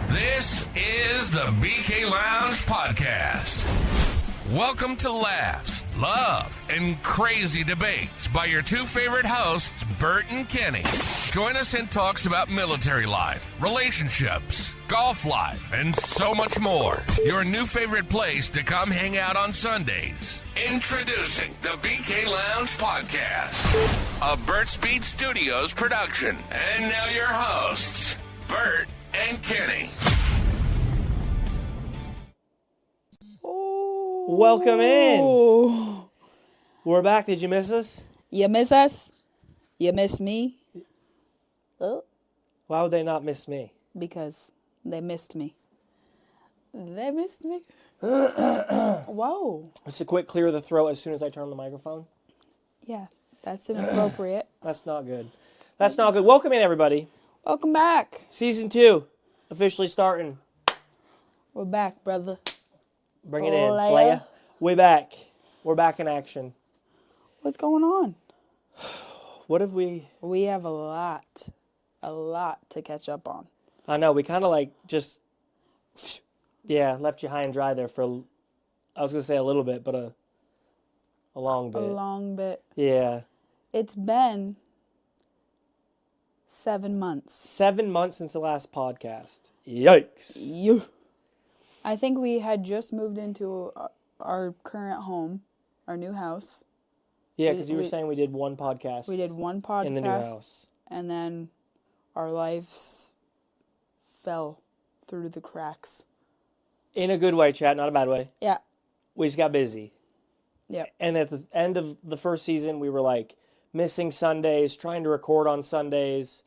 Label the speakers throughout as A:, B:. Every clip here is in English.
A: This is the BK Lounge Podcast. Welcome to laughs, love, and crazy debates by your two favorite hosts, Burt and Kenny. Join us in talks about military life, relationships, golf life, and so much more. Your new favorite place to come hang out on Sundays. Introducing the BK Lounge Podcast, a Burt's Beat Studios production. And now your hosts, Burt and Kenny.
B: Welcome in. We're back. Did you miss us?
C: You miss us? You miss me? Oh,
B: Why would they not miss me?
C: because they missed me. They missed me. Whoa.
B: Just a quick clear of the throat as soon as I turn on the microphone.
C: Yeah, that's inappropriate.
B: That's not good. That's not good. Welcome in, everybody.
C: Welcome back.
B: Season 2 officially starting.
C: We're back, brother.
B: Bring it in,
C: Playa.
B: playa. We back. We're back in action.
C: What's going on?
B: What have we...
C: We have a lot to catch up on.
B: I know, we kind of like just... Yeah, left you high and dry there for... I was going to say a little bit, but a long bit.
C: A long bit.
B: Yeah.
C: It's been 7 months.
B: 7 months since the last podcast. Yikes.
C: Yeah. I think we had just moved into our current home, our new house.
B: Yeah, because you were saying we did one podcast.
C: We did one podcast
B: in the new house.
C: And then our lives fell through the cracks.
B: In a good way, chat, not a bad way.
C: Yeah.
B: We just got busy.
C: Yeah.
B: And at the end of the first season, we were like missing Sundays, trying to record on Sundays.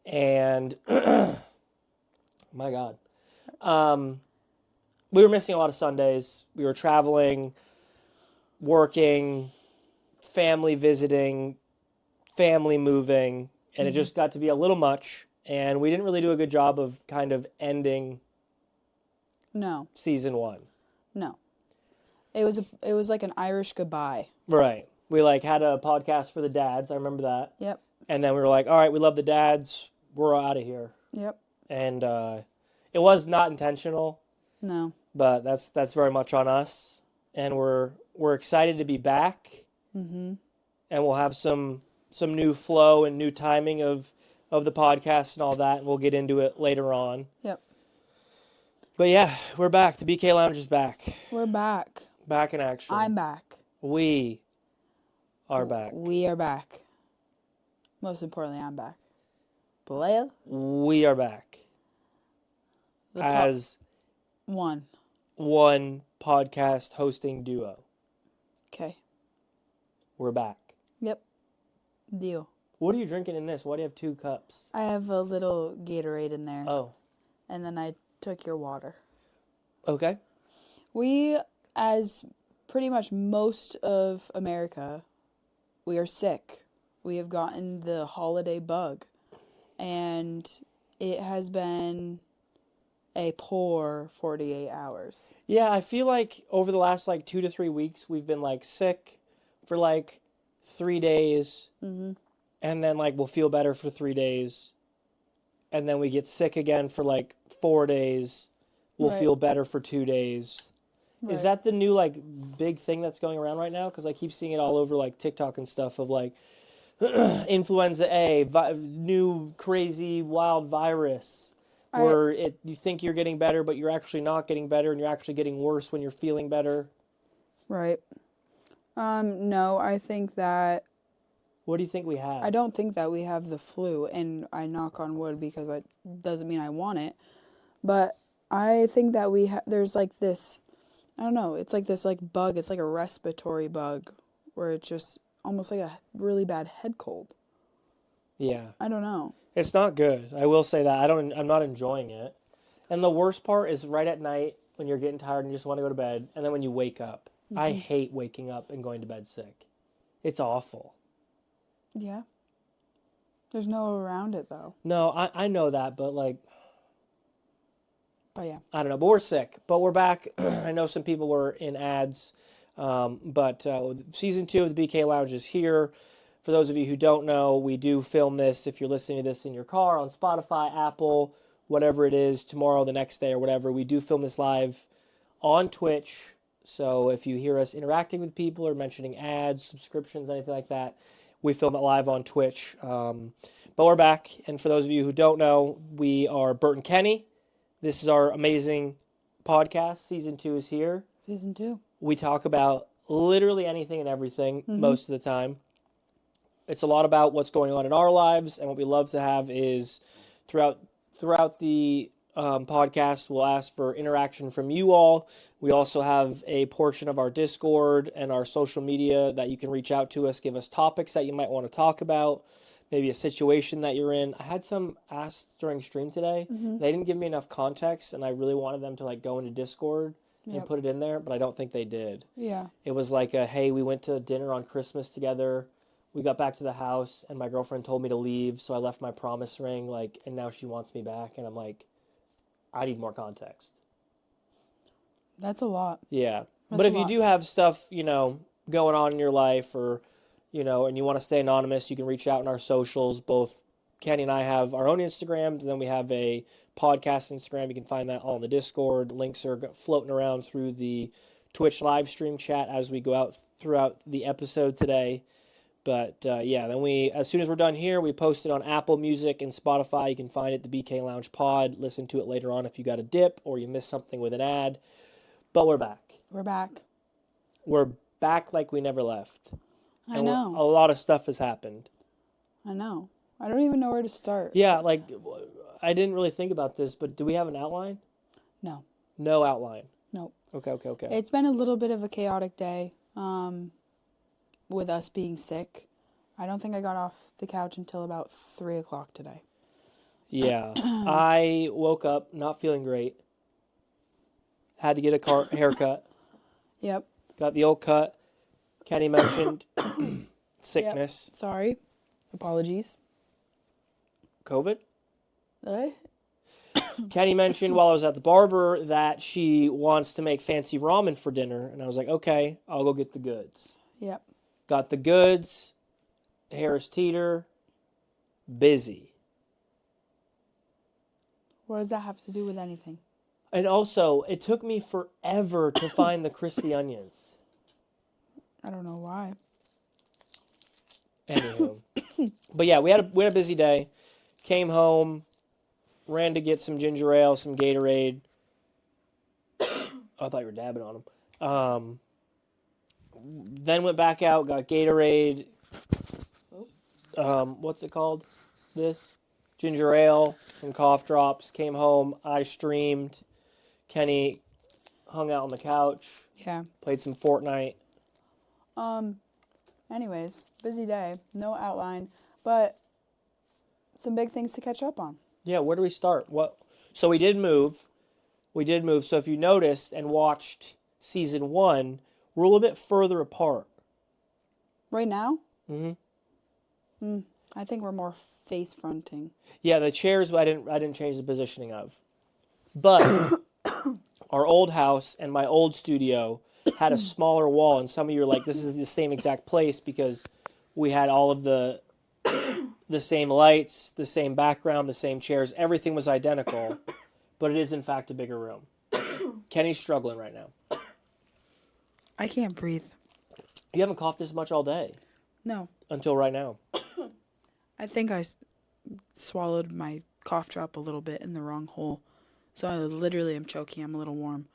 B: And, my God. We were missing a lot of Sundays. We were traveling, working, family visiting, family moving, and it just got to be a little much. And we didn't really do a good job of kind of ending season 1.
C: No. It was like an Irish goodbye.
B: Right. We like had a podcast for the dads. I remember that.
C: Yep.
B: And then we were like, all right, we love the dads. We're out of here.
C: Yep.
B: And it was not intentional.
C: No.
B: But that's very much on us, and we're excited to be back, and we'll have some new flow and new timing of the podcast and all that, and we'll get into it later on.
C: Yep.
B: But yeah, we're back. The BK Lounge is back.
C: We're back.
B: Back in action.
C: I'm back.
B: We are back.
C: We are back. Most importantly, I'm back. Blair?
B: We are back. As one podcast hosting duo.
C: Okay.
B: We're back.
C: Yep. Deal.
B: What are you drinking in this? Why do you have 2 cups?
C: I have a little Gatorade in there.
B: Oh.
C: And then I took your water.
B: Okay.
C: We, as pretty much most of America, we are sick. We have gotten the holiday bug. And it has been a poor 48 hours.
B: Yeah, I feel like over the last 2 to 3 weeks, we've been sick for 3 days. Mm-hmm. And then we'll feel better for 3 days. And then we get sick again for 4 days. We'll feel better for 2 days. Right. Is that the new big thing that's going around right now? Because I keep seeing it all over TikTok and stuff of influenza A, new crazy wild virus. Where you think you're getting better, but you're actually not getting better, and you're actually getting worse when you're feeling better.
C: Right. No, I think that...
B: What do you think we have?
C: I don't think that we have the flu, and I knock on wood because it doesn't mean I want it. But I think that there's this... I don't know, it's this bug, it's like a respiratory bug, where it's just almost like a really bad head cold.
B: Yeah.
C: I don't know.
B: It's not good. I will say that. I'm not enjoying it. And the worst part is right at night when you're getting tired and you just want to go to bed, and then when you wake up. Mm-hmm. I hate waking up and going to bed sick. It's awful.
C: Yeah. There's no around it, though.
B: No, I know that, but
C: But yeah.
B: I don't know. But we're sick. But we're back. I know some people were in ads. But season 2 of the BK Lounge is here. For those of you who don't know, we do film this, if you're listening to this in your car, on Spotify, Apple, whatever it is, tomorrow, the next day, or whatever. We do film this live on Twitch. So if you hear us interacting with people or mentioning ads, subscriptions, anything like that, we film it live on Twitch. But we're back. And for those of you who don't know, we are Burt and Kenny. This is our amazing podcast. Season 2 is here.
C: Season 2.
B: We talk about literally anything and everything most of the time. It's a lot about what's going on in our lives, and what we love to have is throughout the podcast, we'll ask for interaction from you all. We also have a portion of our Discord and our social media that you can reach out to us, give us topics that you might want to talk about, maybe a situation that you're in. I had some asked during stream today. They didn't give me enough context, and I really wanted them to go into Discord and put it in there, but I don't think they did.
C: Yeah.
B: It was like, hey, we went to dinner on Christmas together. We got back to the house, and my girlfriend told me to leave, so I left my promise ring, and now she wants me back, and I'm like, I need more context.
C: That's a lot.
B: Yeah. But if you do have stuff, going on in your life, or, and you want to stay anonymous, you can reach out in our socials. Both Kenny and I have our own Instagrams, and then we have a podcast Instagram. You can find that all in the Discord. Links are floating around through the Twitch live stream chat as we go out throughout the episode today. But, then as soon as we're done here, we post it on Apple Music and Spotify. You can find it, the BK Lounge Pod. Listen to it later on if you got a dip or you missed something with an ad. But we're back.
C: We're back.
B: We're back like we never left.
C: I know.
B: A lot of stuff has happened.
C: I know. I don't even know where to start.
B: Yeah, I didn't really think about this, but do we have an outline?
C: No.
B: No outline.
C: Nope.
B: Okay.
C: It's been a little bit of a chaotic day. With us being sick. I don't think I got off the couch until about 3 o'clock today.
B: Yeah. I woke up not feeling great. Had to get a haircut.
C: Yep.
B: Got the old cut. Kenny mentioned sickness.
C: Yep. Sorry. Apologies.
B: COVID? Kenny mentioned while I was at the barber that she wants to make fancy ramen for dinner. And I was like, okay, I'll go get the goods.
C: Yep.
B: Got the goods, Harris Teeter, busy.
C: What does that have to do with anything?
B: And also, it took me forever to find the crispy onions.
C: I don't know why.
B: Anywho. But yeah, we had a busy day. Came home, ran to get some ginger ale, some Gatorade. Oh, I thought you were dabbing on them. Then went back out, got Gatorade. What's it called? This? Ginger ale, some cough drops. Came home. I streamed. Kenny hung out on the couch.
C: Yeah.
B: Played some Fortnite.
C: Anyways, busy day. No outline. But some big things to catch up on.
B: Yeah, where do we start? So we did move. So if you noticed and watched season 1, we're a little bit further apart.
C: Right now? I think we're more face fronting.
B: Yeah, the chairs I didn't change the positioning of. But our old house and my old studio had a smaller wall, and some of you are like, this is the same exact place because we had all of the same lights, the same background, the same chairs. Everything was identical, but it is in fact a bigger room. Kenny's struggling right now.
C: I can't breathe.
B: You haven't coughed this much all day.
C: No.
B: Until right now.
C: I think I swallowed my cough drop a little bit in the wrong hole. So I literally am choking. I'm a little warm.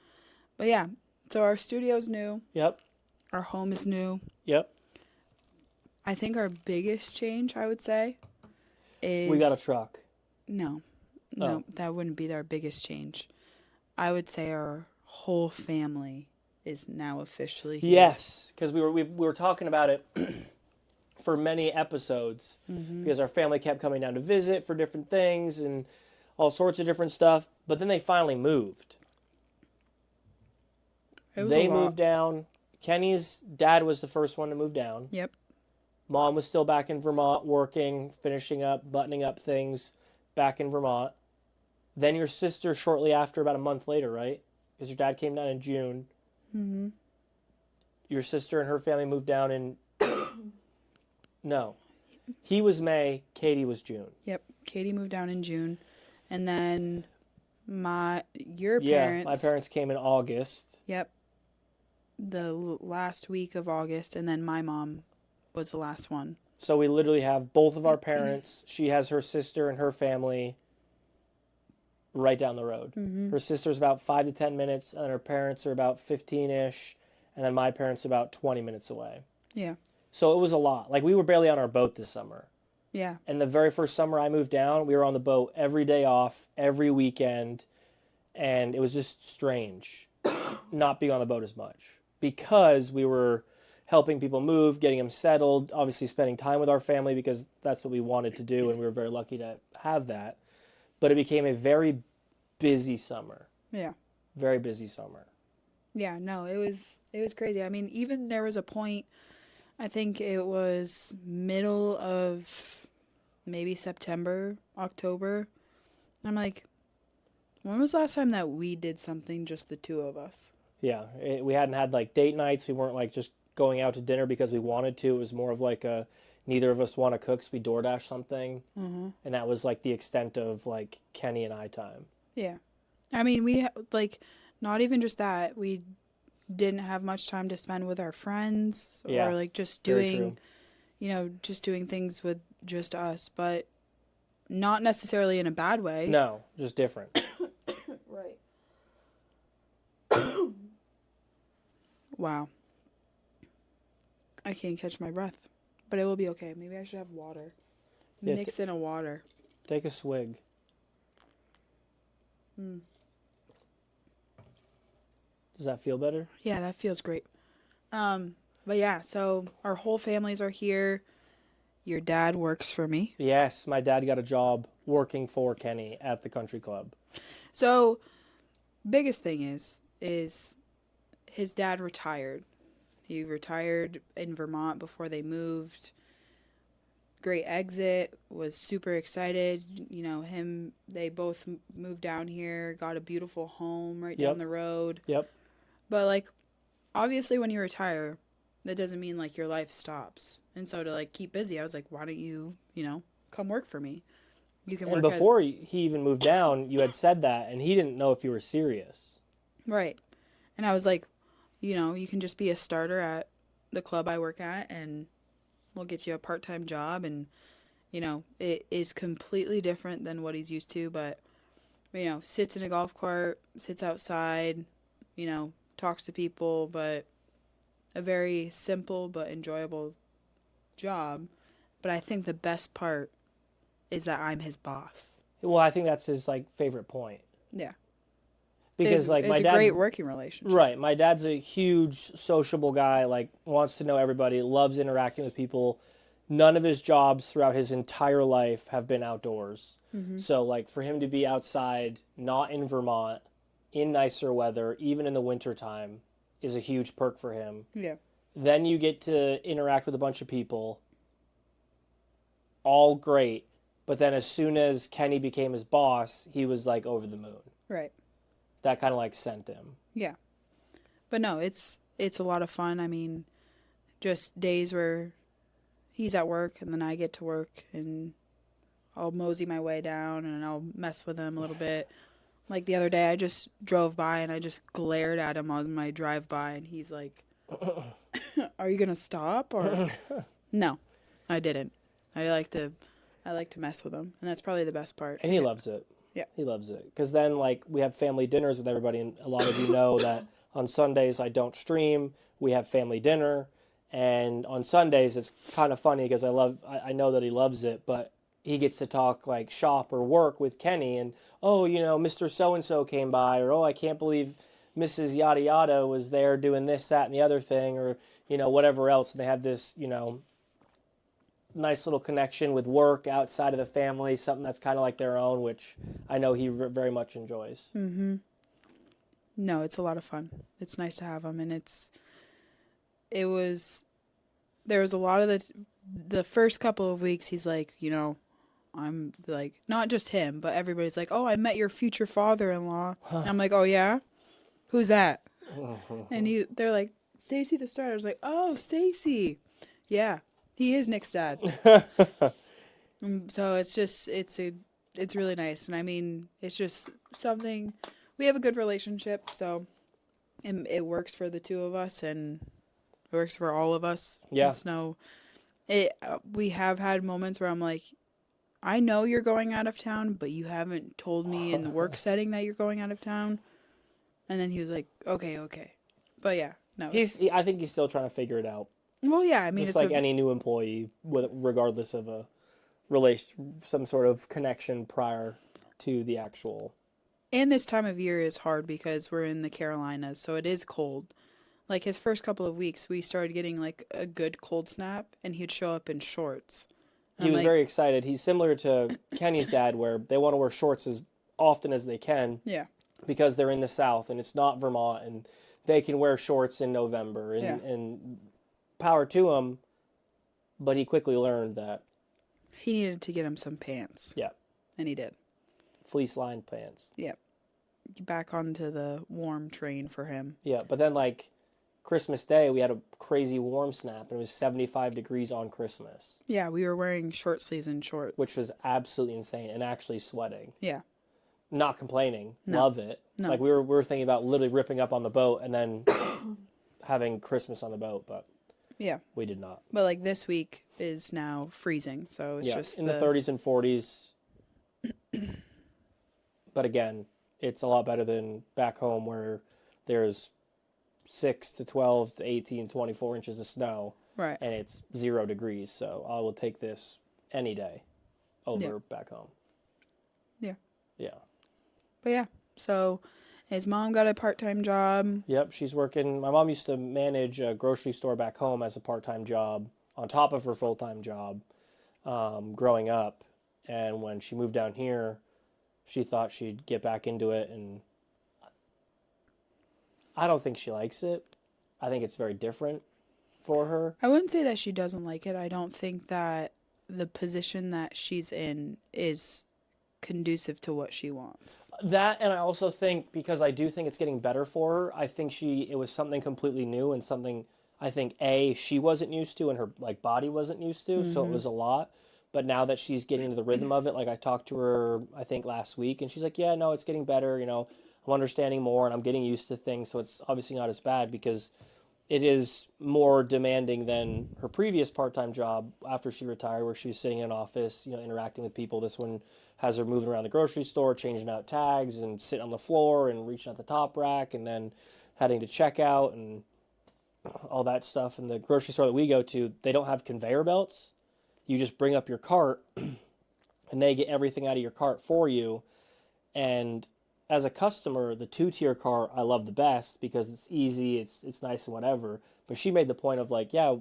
C: But yeah, so our studio's new.
B: Yep.
C: Our home is new.
B: Yep.
C: I think our biggest change, I would say, is...
B: We got a truck.
C: No, that wouldn't be our biggest change. I would say our whole family is now officially here.
B: Yes, because we were talking about it for many episodes because our family kept coming down to visit for different things and all sorts of different stuff. But then they finally moved. They moved down. Kenny's dad was the first one to move down.
C: Yep.
B: Mom was still back in Vermont working, finishing up, buttoning up things back in Vermont. Then your sister shortly after, about a month later, right? Because your dad came down in June. Mm-hmm. Your sister and her family moved down in... No. He was May, Katie was June.
C: Yep. Katie moved down in June. And then your
B: Yeah,
C: parents.
B: my parents came in August.
C: Yep. The last week of August, and then my mom was the last one.
B: So we literally have both of our parents. She has her sister and her family right down the road.
C: Mm-hmm.
B: Her sister's about 5 to 10 minutes, and her parents are about 15-ish, and then my parents are about 20 minutes away.
C: Yeah.
B: So it was a lot. Like, we were barely on our boat this summer.
C: Yeah.
B: And the very first summer I moved down, we were on the boat every day off, every weekend, and it was just strange not being on the boat as much because we were helping people move, getting them settled, obviously spending time with our family because that's what we wanted to do, and we were very lucky to have that. But it became a very busy summer.
C: Yeah.
B: Very busy summer.
C: Yeah, no, it was crazy. I mean, even there was a point, I think it was middle of maybe September, October. I'm like, when was the last time that we did something just the two of us?
B: Yeah, we hadn't had like date nights. We weren't like just going out to dinner because we wanted to. It was more of like neither of us want to cook, so we DoorDash something. Mm-hmm. And that was like the extent of like Kenny and I time.
C: Yeah. I mean, we like not even just that. We didn't have much time to spend with our friends or like just doing, just doing things with just us, but not necessarily in a bad way.
B: No, just different.
C: Right. Wow. I can't catch my breath, but it will be okay. Maybe I should have water.
B: Yeah,
C: Mix in a water.
B: Take a swig. Does that feel better?
C: Yeah, that feels great. But yeah, so our whole families are here. Your dad works for me.
B: Yes, my dad got a job working for Kenny at the country club.
C: So, biggest thing is his dad retired. He retired in Vermont before they moved. Great exit, was super excited. You know, they both moved down here, got a beautiful home right down the road.
B: Yep.
C: But, like, obviously when you retire, that doesn't mean, like, your life stops. And so to, like, keep busy, I was like, why don't you, come work for me? You can work.
B: And before he even moved down, you had said that, and he didn't know if you were serious.
C: Right. And I was like, you can just be a starter at the club I work at, and we'll get you a part-time job. And, it is completely different than what he's used to, but, sits in a golf cart, sits outside, talks to people, but a very simple but enjoyable job. But I think the best part is that I'm his boss.
B: Well, I think that's his like favorite point.
C: Yeah.
B: Because
C: it's
B: my dad's
C: a great working relationship.
B: Right. My dad's a huge sociable guy, like wants to know everybody, loves interacting with people. None of his jobs throughout his entire life have been outdoors. Mm-hmm. So like for him to be outside, not in Vermont, in nicer weather, even in the wintertime, is a huge perk for him.
C: Yeah.
B: Then you get to interact with a bunch of people. All great. But then as soon as Kenny became his boss, he was like over the moon.
C: Right.
B: That kind of like sent him.
C: Yeah. But no, it's a lot of fun. I mean, just days where he's at work and then I get to work and I'll mosey my way down and I'll mess with him a little bit. Like the other day, I just drove by and I just glared at him on my drive by and he's like, "Are you going to stop?" Or no, I didn't. I like to mess with him, and that's probably the best part.
B: And he loves it.
C: Yeah.
B: He loves it. Because then, like, we have family dinners with everybody, and a lot of you know that on Sundays I don't stream. We have family dinner, and on Sundays it's kind of funny because I know that he loves it, but he gets to talk, like, shop or work with Kenny, and, oh, Mr. So-and-so came by, or, oh, I can't believe Mrs. Yada Yada was there doing this, that, and the other thing, or, whatever else, and they have this, nice little connection with work outside of the family, something that's kind of like their own, which I know he very much enjoys.
C: Mm-hmm. No, it's a lot of fun. It's nice to have him, and there was a lot of the first couple of weeks, he's like, I'm like, not just him, but everybody's like, "Oh, I met your future father-in-law." And I'm like, "Oh yeah? Who's that?" And they're like, "Stacy the starter." I was like, "Oh, Stacy." Yeah. He is Nick's dad. So it's it's really nice. And I mean, it's just something, we have a good relationship, so it works for the two of us and it works for all of us.
B: Yeah.
C: It's we have had moments where I'm like, I know you're going out of town, but you haven't told me in the work setting that you're going out of town. And then he was like, okay. But yeah, no.
B: I think he's still trying to figure it out.
C: Well, yeah, I mean,
B: Just
C: it's
B: like any new employee, regardless of a some sort of connection prior to the actual.
C: and this time of year is hard because we're in the Carolinas, so it is cold. Like his first couple of weeks, we started getting like a good cold snap, and he'd show up in shorts. And
B: He
C: I'm
B: was
C: like,
B: very excited. He's similar to Kenny's dad, where they want to wear shorts as often as they can
C: yeah,
B: because they're in the South and it's not Vermont, and they can wear shorts in November. And power to him, but he quickly learned that.
C: he needed to get him some pants.
B: Yeah.
C: And he did.
B: Fleece-lined pants.
C: Yeah. Back onto the warm train for him.
B: Yeah, but then like Christmas Day, we had a crazy warm snap, and it was 75 degrees on Christmas.
C: Yeah, we were wearing short sleeves and shorts.
B: Which was absolutely insane, and actually sweating.
C: Yeah.
B: Not complaining.
C: No.
B: Love it.
C: No.
B: Like we were thinking about literally ripping up on the boat and then having Christmas on the boat, but
C: yeah.
B: we did not.
C: But like this week is now freezing, so it's just
B: in the 30s and 40s. But again, it's a lot better than back home where there's 6 to 12 to 18, 24 inches of snow.
C: Right.
B: And it's 0 degrees. So I will take this any day over back home.
C: Yeah.
B: Yeah.
C: But yeah, so his mom got a part-time job.
B: Yep, she's working. My mom used to manage a grocery store back home as a part-time job on top of her full-time job growing up. And when she moved down here, she thought she'd get back into it, and I don't think she likes it. I think it's very different for her.
C: I wouldn't say that she doesn't like it. I don't think that the position that she's in is conducive to what she wants.
B: That, and I also think, because I do think it's getting better for her, I think it was something completely new and something I think she wasn't used to and her like body wasn't used to, so it was a lot. But now that she's getting into the rhythm of it, like I talked to her, I think last week, and she's like, yeah, no, it's getting better, I'm understanding more and I'm getting used to things, so it's obviously not as bad because it is more demanding than her previous part-time job after she retired, where she was sitting in an office, interacting with people. This one has her moving around the grocery store, changing out tags and sitting on the floor and reaching out the top rack and then heading to checkout and all that stuff. And the grocery store that we go to, they don't have conveyor belts. You just bring up your cart and they get everything out of your cart for you. And as a customer, the 2-tier cart I love the best because it's easy, it's nice and whatever. But she made the point of like, yeah,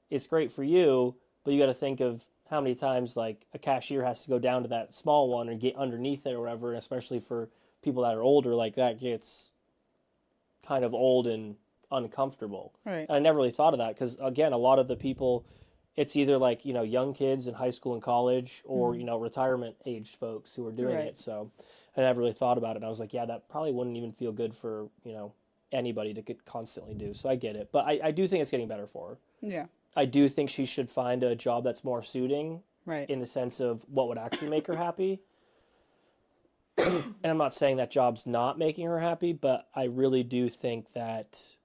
B: it's great for you, but you got to think of how many times like a cashier has to go down to that small one and get underneath it or whatever. And especially for people that are older, like that gets kind of old and uncomfortable.
C: Right.
B: And I never really thought of that because again, a lot of the people, it's either like, young kids in high school and college or, retirement aged folks who are doing it. So I never really thought about it. And I was like, yeah, that probably wouldn't even feel good for, anybody to constantly do. So I get it. But I do think it's getting better for her.
C: Yeah.
B: I do think she should find a job that's more suiting
C: Right.
B: in the sense of what would actually make her happy. And I'm not saying that job's not making her happy, but I really do think that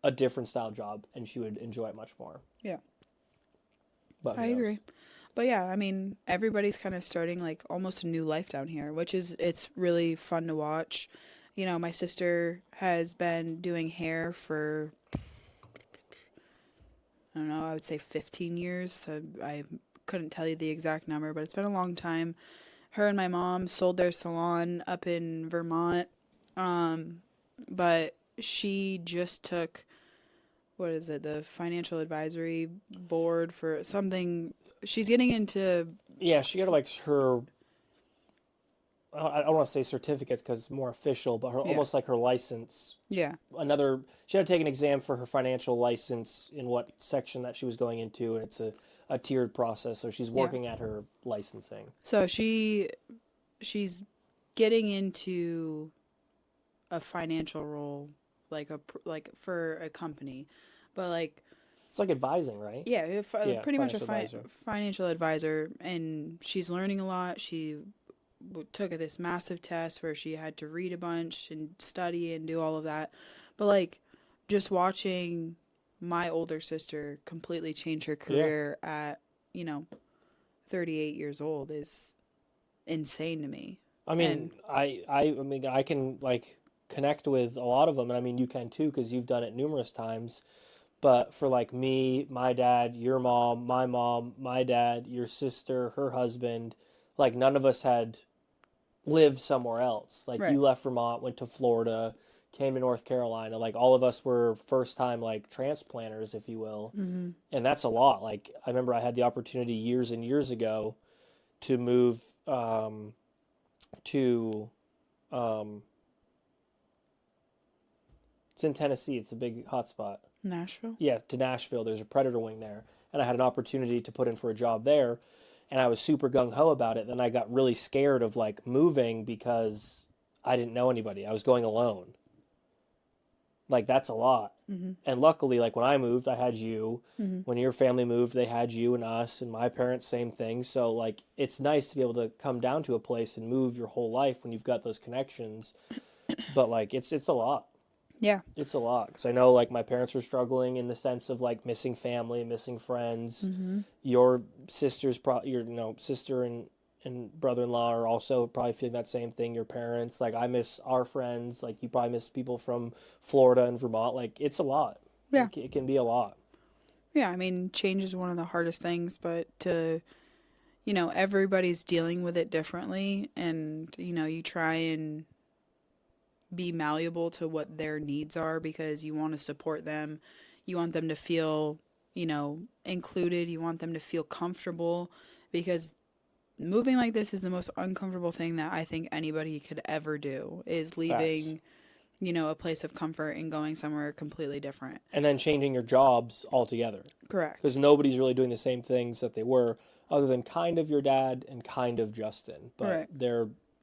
B: a different style job and she would enjoy it much more.
C: Yeah.
B: But
C: I agree. But yeah, I mean, everybody's kind of starting like almost a new life down here, it's really fun to watch. My sister has been doing hair for, I don't know, I would say 15 years. So I couldn't tell you the exact number, but it's been a long time. Her and my mom sold their salon up in Vermont. But she just took, what is it, the financial advisory board for something. She's getting into...
B: Yeah, she got like her... I don't want to say certificates because it's more official, but almost like her license.
C: Yeah.
B: She had to take an exam for her financial license in what section that she was going into, and it's a tiered process, so she's working at her licensing.
C: So she's getting into a financial role, like for a company, but like
B: It's like advising, right?
C: Yeah, pretty much a
B: financial advisor.
C: financial advisor, and she's learning a lot. She took this massive test where she had to read a bunch and study and do all of that. But like, just watching my older sister completely change her career at 38 years old is insane to me.
B: I mean, I mean, I can like connect with a lot of them, and I mean, you can too because you've done it numerous times. But for like me, my dad, your mom, my dad, your sister, her husband, like none of us had lived somewhere else. Like you left Vermont, went to Florida, came to North Carolina. Like all of us were first time like transplanters, if you will. Mm-hmm. And that's a lot. Like I remember I had the opportunity years and years ago to move to it's in Tennessee. It's a big hot spot.
C: Nashville?
B: Yeah, to Nashville. There's a Predator wing there. And I had an opportunity to put in for a job there. And I was super gung-ho about it. Then I got really scared of like moving because I didn't know anybody. I was going alone. Like that's a lot. Mm-hmm. And luckily, like when I moved, I had you. Mm-hmm. When your family moved, they had you and us. And my parents, same thing. So like it's nice to be able to come down to a place and move your whole life when you've got those connections. But like it's a lot.
C: Yeah.
B: It's a lot because I know like my parents are struggling in the sense of like missing family, missing friends. Mm-hmm. Your sister's your sister and brother-in-law are also probably feeling that same thing. Your parents, like I miss our friends. Like you probably miss people from Florida and Vermont. Like it's a lot.
C: Yeah.
B: It can be a lot.
C: Yeah. I mean, change is one of the hardest things, but everybody's dealing with it differently, and you try and be malleable to what their needs are because you want to support them. You want them to feel, included. You want them to feel comfortable because moving like this is the most uncomfortable thing that I think anybody could ever do is leaving, a place of comfort and going somewhere completely different. And
B: then changing your jobs altogether.
C: Correct.
B: Because nobody's really doing the same things that they were other than kind of your dad and kind of Justin. But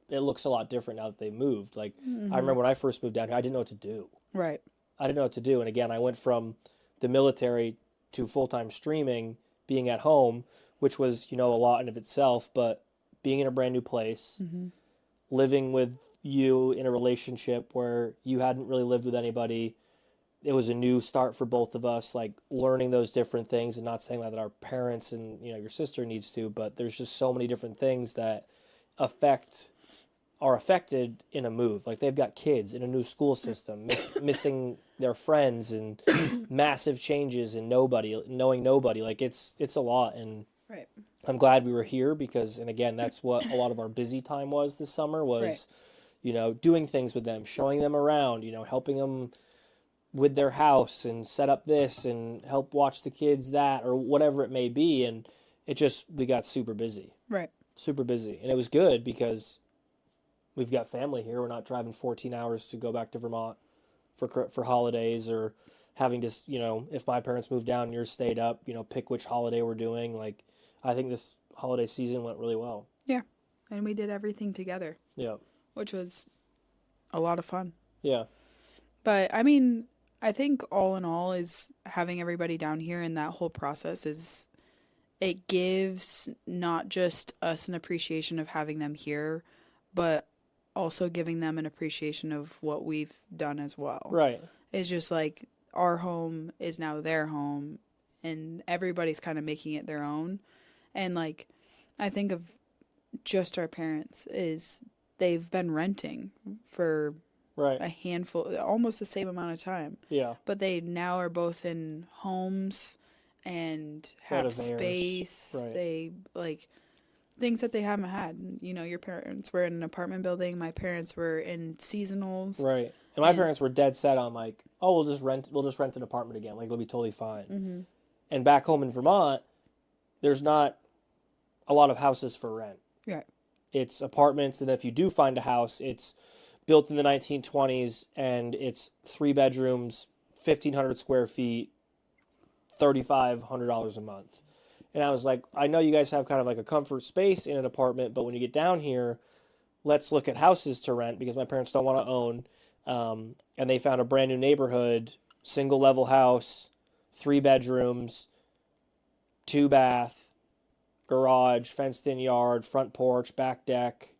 B: it looks a lot different now that they moved. Like, I remember when I first moved down here, I didn't know what to do.
C: Right.
B: I didn't know what to do. And again, I went from the military to full-time streaming, being at home, which was, a lot in of itself, but being in a brand new place, living with you in a relationship where you hadn't really lived with anybody. It was a new start for both of us, like learning those different things, and not saying that our parents and, your sister needs to, but there's just so many different things that are affected in a move. Like they've got kids in a new school system, missing their friends and massive changes and knowing nobody. Like it's a lot. And I'm glad we were here because, and again, that's what a lot of our busy time was this summer was, doing things with them, showing them around, helping them with their house and set up this and help watch the kids that or whatever it may be. And we got super busy.
C: Right.
B: Super busy. And it was good because we've got family here. We're not driving 14 hours to go back to Vermont for holidays or having to, if my parents moved down and yours stayed up, pick which holiday we're doing. Like, I think this holiday season went really well.
C: Yeah. And we did everything together.
B: Yeah.
C: Which was a lot of fun.
B: Yeah.
C: But, I mean, I think all in all is having everybody down here and that whole process it gives not just us an appreciation of having them here, but also giving them an appreciation of what we've done as well.
B: Right.
C: It's just like our home is now their home and everybody's kind of making it their own. And like, I think of just our parents is they've been renting for a handful, almost the same amount of time.
B: Yeah.
C: But they now are both in homes and have space.
B: Right.
C: They like things that they haven't had. Your parents were in an apartment building. My parents were in seasonals.
B: Right. And my parents were dead set on like, oh, we'll just rent an apartment again. Like it'll be totally fine. Mm-hmm. And back home in Vermont, there's not a lot of houses for rent.
C: Right.
B: It's apartments, and if you do find a house, it's built in the 1920s, and it's 3 bedrooms, 1,500 square feet, $3,500 a month. And I was like, I know you guys have kind of like a comfort space in an apartment, but when you get down here, let's look at houses to rent because my parents don't want to own. And they found a brand new neighborhood, single level house, 3 bedrooms, 2 bath, garage, fenced-in yard, front porch, back deck,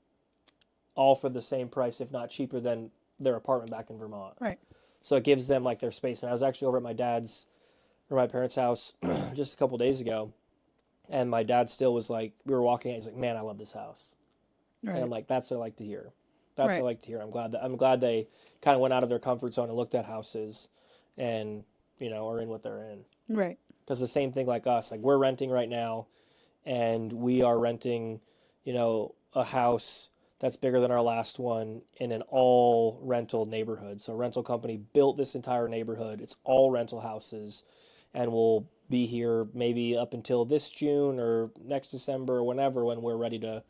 B: all for the same price, if not cheaper than their apartment back in Vermont.
C: Right.
B: So it gives them like their space. And I was actually over at my parents' house just a couple days ago, and my dad still was like, we were walking out, he's like, man, I love this house.
C: Right.
B: And I'm like, that's what I like to hear. That's what I like to hear. I'm glad they kind of went out of their comfort zone and looked at houses and, are in what they're in.
C: Right.
B: Because the same thing like us, like we're renting right now, and we are renting, a house that's bigger than our last one in an all rental neighborhood. So a rental company built this entire neighborhood. It's all rental houses, and we'll be here maybe up until this June or next December or whenever, when we're ready to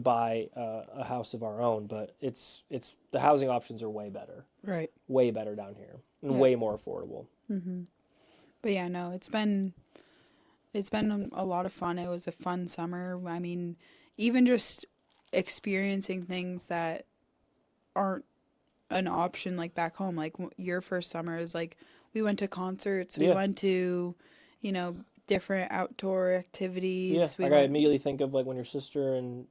B: buy a house of our own. But it's the housing options are way better.
C: Right.
B: Way better down here and way more affordable.
C: Mm-hmm. But yeah, no, it's been a lot of fun. It was a fun summer. I mean, even just experiencing things that aren't an option like back home. Like your first summer is like, we went to concerts, we went to, different outdoor activities.
B: Yeah, I immediately think of like when your sister and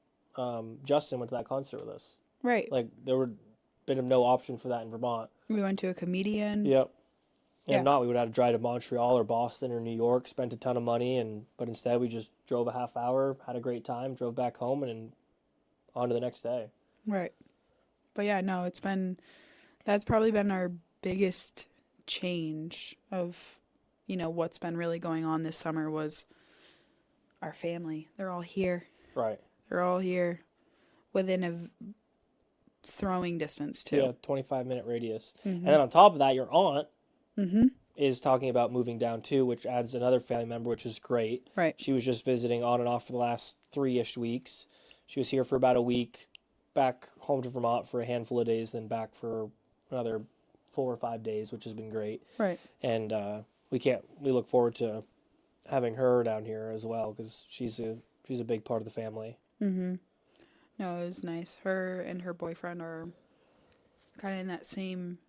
B: Justin went to that concert with us.
C: Right.
B: Like there would been no option for that in Vermont.
C: We went to a comedian.
B: Yep. And if not, we would have to drive to Montreal or Boston or New York, spent a ton of money, but instead we just drove a half hour, had a great time, drove back home, and on to the next day.
C: Right. But yeah, no, that's probably been our biggest change of, what's been really going on this summer was our family. They're all here.
B: Right.
C: They're all here within a throwing distance too.
B: Yeah, 25-minute radius. Mm-hmm. And then on top of that, your aunt
C: mm-hmm.
B: is talking about moving down too, which adds another family member, which is great.
C: Right.
B: She was just visiting on and off for the last 3-ish weeks. She was here for about a week, back home to Vermont for a handful of days, then back for another 4 or 5 days, which has been great.
C: Right.
B: And we look forward to having her down here as well, because she's a big part of the family.
C: Mm-hmm. No, it was nice. Her and her boyfriend are kind of in that same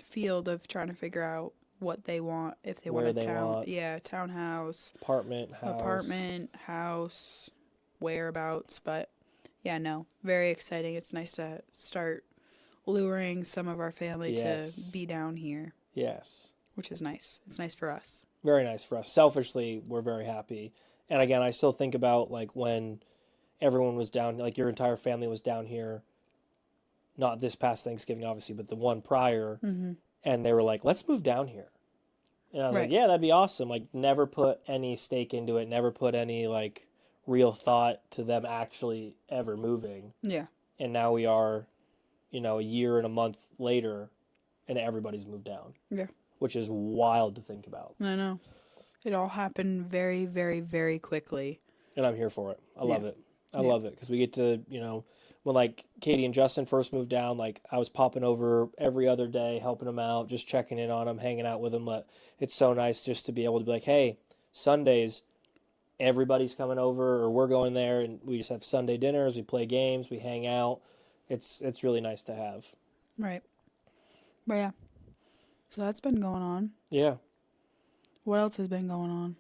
C: field of trying to figure out what they want, if they want a townhouse, apartment, house, whereabouts. But yeah, no, very exciting. It's nice to start luring some of our family to be down here.
B: Yes.
C: Which is nice. It's nice for us.
B: Very nice for us. Selfishly, we're very happy. And again, I still think about like when everyone was down, like your entire family was down here, not this past Thanksgiving, obviously, but the one prior.
C: Mm-hmm.
B: And they were like, let's move down here. And I was like, yeah, that'd be awesome. Like, never put any stake into it, never put any like real thought to them actually ever moving.
C: Yeah.
B: And now we are, a year and a month later, and everybody's moved down.
C: Yeah. Which
B: is wild to think about.
C: I know. It all happened very, very, very quickly.
B: And I'm here for it. I love it. I love it because we get to, when like Katie and Justin first moved down, like I was popping over every other day, helping them out, just checking in on them, hanging out with them. But it's so nice just to be able to be like, hey, Sundays, everybody's coming over, or we're going there, and we just have Sunday dinners, we play games, we hang out. It's really nice to have.
C: Right. But yeah. So that's been going on.
B: Yeah.
C: What else has been going on?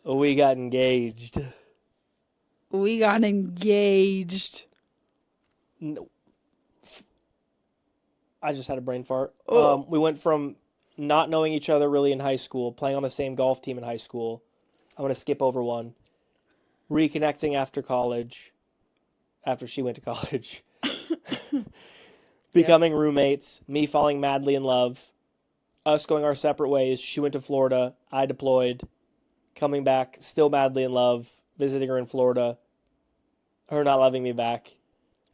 B: We got engaged. No. I just had a brain fart.
C: Oh.
B: We went from not knowing each other really in high school, playing on the same golf team in high school. I'm going to skip over one. Reconnecting after college, after she went to college. Becoming roommates, me falling madly in love, us going our separate ways. She went to Florida, I deployed, coming back, still madly in love, visiting her in Florida, her not loving me back.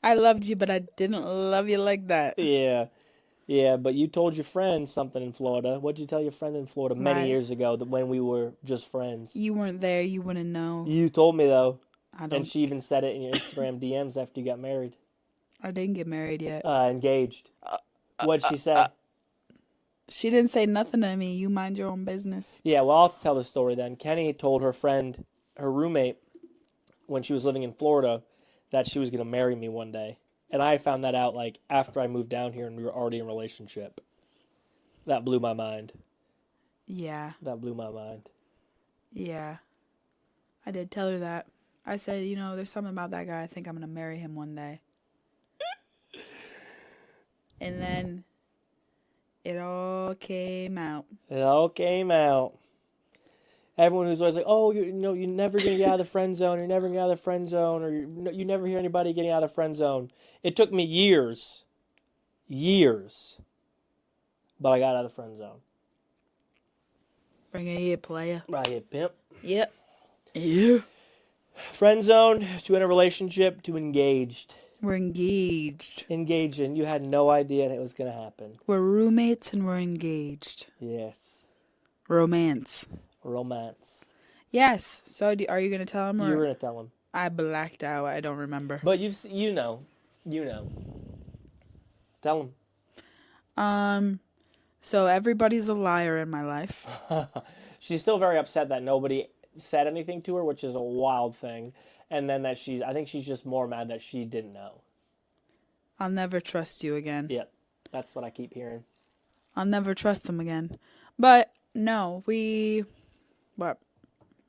C: I loved you, but I didn't love you like that.
B: Yeah, but you told your friend something in Florida. What'd you tell your friend in Florida many years ago that when we were just friends?
C: You weren't there, you wouldn't know.
B: You told me, though.
C: I don't.
B: And she even said it in your Instagram DMs after you got married.
C: I didn't get married yet.
B: Engaged. What'd she say?
C: She didn't say nothing to me. You mind your own business.
B: Yeah, well, I'll tell the story then. Kenny told her friend, her roommate, when she was living in Florida, that she was going to marry me one day. And I found that out, like, after I moved down here and we were already in a relationship. That blew my mind.
C: Yeah.
B: That blew my mind.
C: Yeah. I did tell her that. I said, there's something about that guy. I think I'm going to marry him one day. And then it all came out.
B: It all came out. Everyone who's always like, oh, you're never going to get out of the friend zone. You're never going to get out of the friend zone. Or you never hear anybody getting out of the friend zone. It took me years. But I got out of the friend zone.
C: Bring it here, player.
B: Right here, pimp.
C: Yep. Yeah.
B: Friend zone to in a relationship to engaged.
C: We're engaged.
B: Engaged, and you had no idea it was going to happen.
C: We're roommates and we're engaged.
B: Yes.
C: Romance.
B: Yes.
C: So are you going to tell him?
B: You were going to tell him.
C: I blacked out. I don't remember.
B: But you know. Tell him.
C: So everybody's a liar in my life.
B: She's still very upset that nobody said anything to her, which is a wild thing. And then I think she's just more mad that she didn't know.
C: I'll never trust you again.
B: Yep. That's what I keep hearing.
C: I'll never trust him again. But no,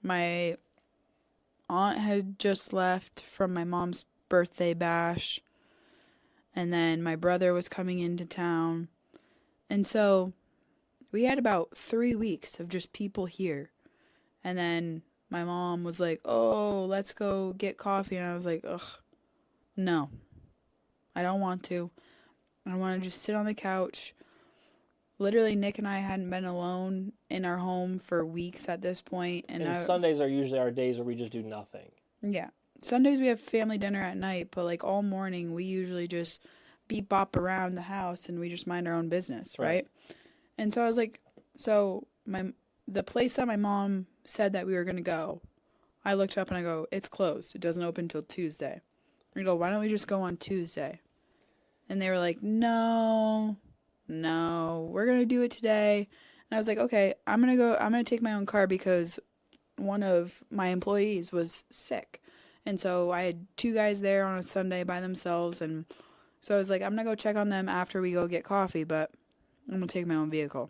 C: my aunt had just left from my mom's birthday bash. And then my brother was coming into town. And so we had about 3 weeks of just people here. And then my mom was like, oh, let's go get coffee. And I was like, ugh, no, I don't want to. I want to just sit on the couch. Literally, Nick and I hadn't been alone in our home for weeks at this point. And
B: Sundays are usually our days where we just do nothing.
C: Yeah. Sundays we have family dinner at night, but like all morning we usually just beep bop around the house and we just mind our own business, right? And so I was like, the place that my mom said that we were going to go, I looked up and I go, it's closed. It doesn't open until Tuesday. I go, why don't we just go on Tuesday? And they were like, no, we're going to do it today. And I was like, okay, I'm going to take my own car because one of my employees was sick. And so I had 2 guys there on a Sunday by themselves. And so I was like, I'm going to go check on them after we go get coffee, but I'm going to take my own vehicle.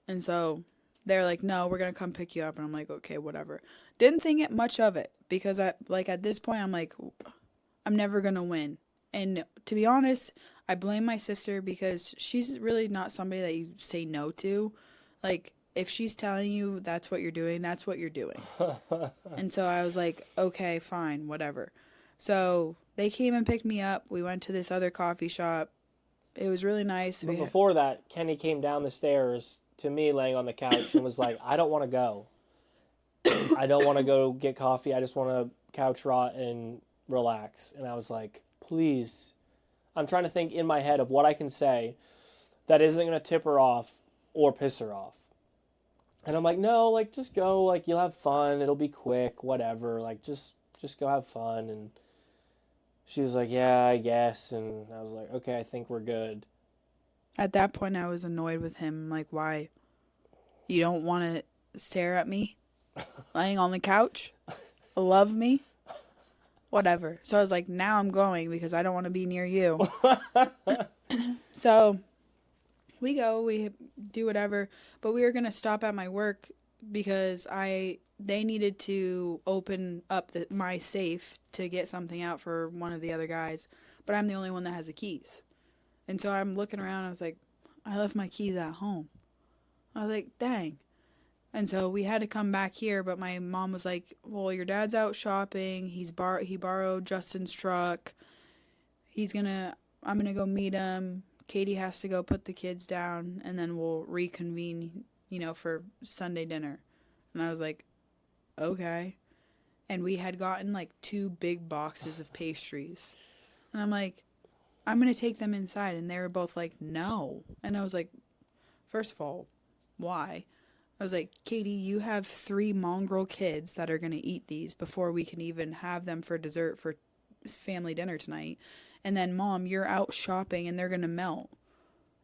C: And so they're like, no, we're going to come pick you up. And I'm like, okay, whatever. Didn't think much of it because at this point, I'm like, I'm never going to win. And to be honest, I blame my sister because she's really not somebody that you say no to. Like, if she's telling you that's what you're doing, that's what you're doing. And so I was like, okay, fine, whatever. So they came and picked me up. We went to this other coffee shop. It was really nice.
B: But before that, Kenny came down the stairs to me laying on the couch and was like, I don't want to go. I don't want to go get coffee. I just want to couch rot and relax. And I was like, please. I'm trying to think in my head of what I can say that isn't going to tip her off or piss her off. And I'm like, no, like, just go. Like, you'll have fun. It'll be quick, whatever. Like, just go have fun. And she was like, yeah, I guess. And I was like, okay, I think we're good.
C: At that point, I was annoyed with him. Like, why? You don't want to stare at me? Laying on the couch? Love me? Whatever. So I was like, now I'm going because I don't want to be near you. So we go, we do whatever. But we were going to stop at my work because they needed to open up my safe to get something out for one of the other guys. But I'm the only one that has the keys. And so I'm looking around. I was like, I left my keys at home. I was like, dang. And so we had to come back here. But my mom was like, well, your dad's out shopping. He borrowed Justin's truck. I'm going to go meet him. Katie has to go put the kids down. And then we'll reconvene, for Sunday dinner. And I was like, okay. And we had gotten like 2 big boxes of pastries. And I'm like, I'm going to take them inside. And they were both like, no. And I was like, first of all, why? I was like, Katie, you have 3 mongrel kids that are going to eat these before we can even have them for dessert for family dinner tonight. And then, Mom, you're out shopping and they're going to melt.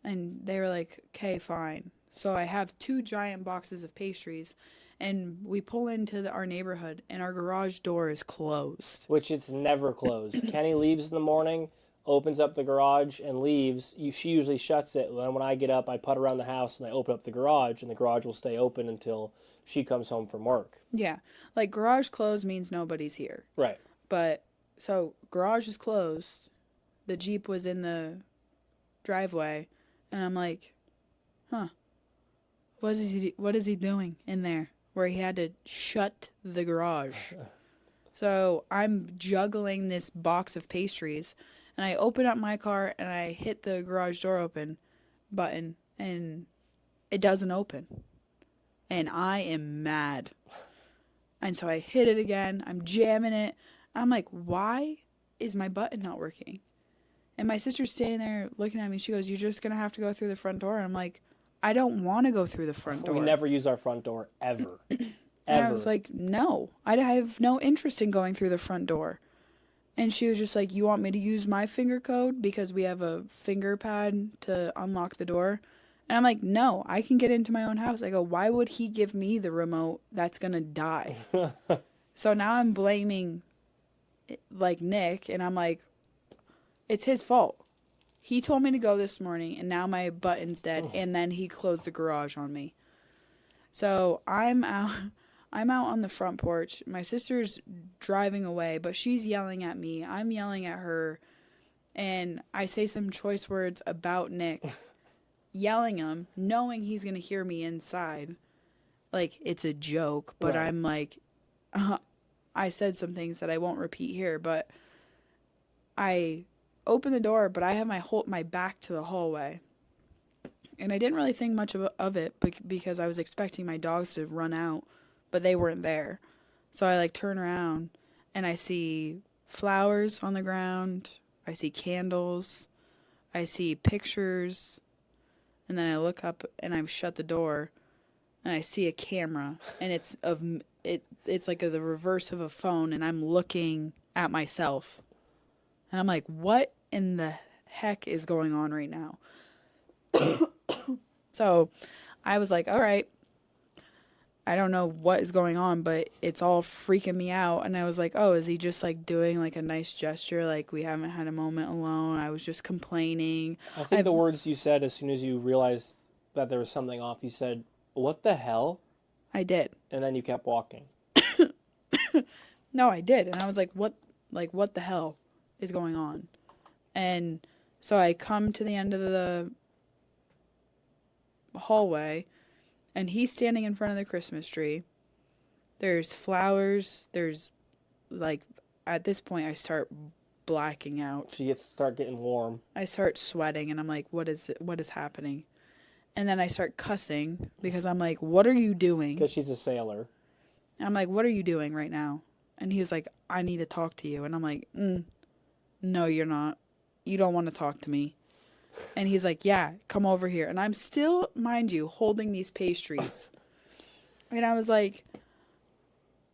C: And they were like, okay, fine. So I have 2 giant boxes of pastries. And we pull into our neighborhood and our garage door is closed.
B: Which it's never closed. Kenny leaves in the morning, opens up the garage and leaves, she usually shuts it. Then when I get up, I put around the house and I open up the garage, and the garage will stay open until she comes home from work.
C: Yeah. Like, garage closed means nobody's here.
B: Right.
C: But, so, garage is closed. The Jeep was in the driveway. And I'm like, huh. What is he doing in there? Where he had to shut the garage. So, I'm juggling this box of pastries. And I open up my car and I hit the garage door open button. And it doesn't open. And I am mad. And so I hit it again. I'm jamming it. I'm like, why is my button not working? And my sister's standing there looking at me. She goes, you're just going to have to go through the front door. And I'm like, I don't want to go through the front door.
B: We never use our front door, ever.
C: And I was like, no. I have no interest in going through the front door. And she was just like, you want me to use my finger code? Because we have a finger pad to unlock the door. And I'm like, no, I can get into my own house. I go, why would he give me the remote that's going to die? So now I'm blaming, like, Nick. And I'm like, it's his fault. He told me to go this morning, and now my button's dead. And then he closed the garage on me. So I'm out on the front porch. My sister's driving away, but she's yelling at me. I'm yelling at her. And I say some choice words about Nick. Yelling him, knowing he's going to hear me inside. Like, it's a joke, but right. I'm like, I said some things that I won't repeat here, but I open the door, but I have my back to the hallway. And I didn't really think much of it because I was expecting my dogs to run out, but they weren't there. So I, like, turn around, and I see flowers on the ground. I see candles. I see pictures. And then I look up and I shut the door and I see a camera and it's like the reverse of a phone and I'm looking at myself. And I'm like, what in the heck is going on right now? So I was like, all right, I don't know what is going on, but it's all freaking me out. And I was like, oh, is he just like doing like a nice gesture? Like we haven't had a moment alone. I was just complaining.
B: I think the words you said as soon as you realized that there was something off, you said, what the hell?
C: I did.
B: And then you kept walking.
C: No, I did. And I was like, what the hell is going on? And so I come to the end of the hallway. And he's standing in front of the Christmas tree. There's flowers. There's, like, at this point, I start blacking out.
B: She start getting warm.
C: I start sweating, and I'm like, what is happening? And then I start cussing, because I'm like, what are you doing?
B: Because she's a sailor.
C: I'm like, what are you doing right now? And he was like, I need to talk to you. And I'm like, no, you're not. You don't want to talk to me. And he's like, yeah, come over here. And I'm still, mind you, holding these pastries. And I was like,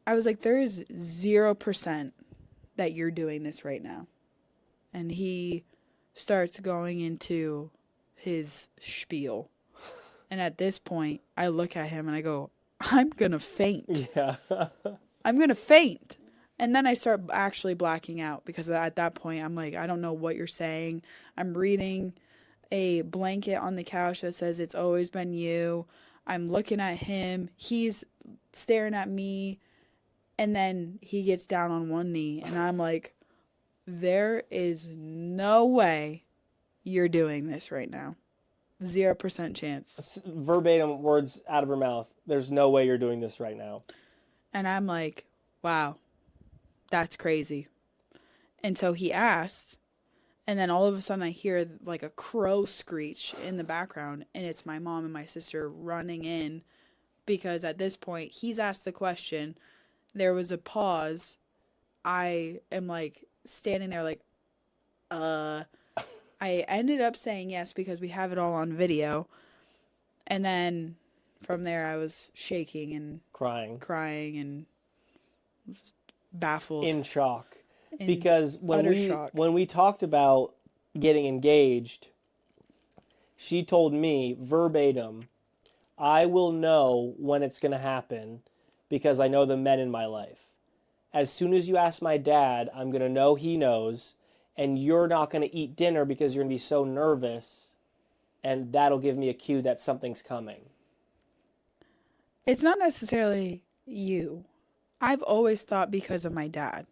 C: there is 0% that you're doing this right now. And he starts going into his spiel. And at this point, I look at him and I go, I'm going to faint.
B: Yeah.
C: I'm going to faint. And then I start actually blacking out because at that point, I'm like, I don't know what you're saying. I'm reading a blanket on the couch that says it's always been you. I'm looking at him. He's staring at me. And then he gets down on one knee. And I'm like, there is no way you're doing this right now. 0% chance.
B: Verbatim words out of her mouth. There's no way you're doing this right now.
C: And I'm like, wow, that's crazy. And so he asked. And then all of a sudden I hear like a crow screech in the background. And it's my mom and my sister running in. Because at this point, he's asked the question. There was a pause. I am like standing there like, I ended up saying yes because we have it all on video. And then from there I was shaking and crying and baffled.
B: In shock. Because when
C: shock.
B: When we talked about getting engaged, she told me verbatim, I will know when it's going to happen because I know the men in my life. As soon as you ask my dad, I'm going to know he knows. and you're not going to eat dinner because you're going to be so nervous, and that'll give me a cue that something's coming.
C: It's not necessarily you. I've always thought because of my dad.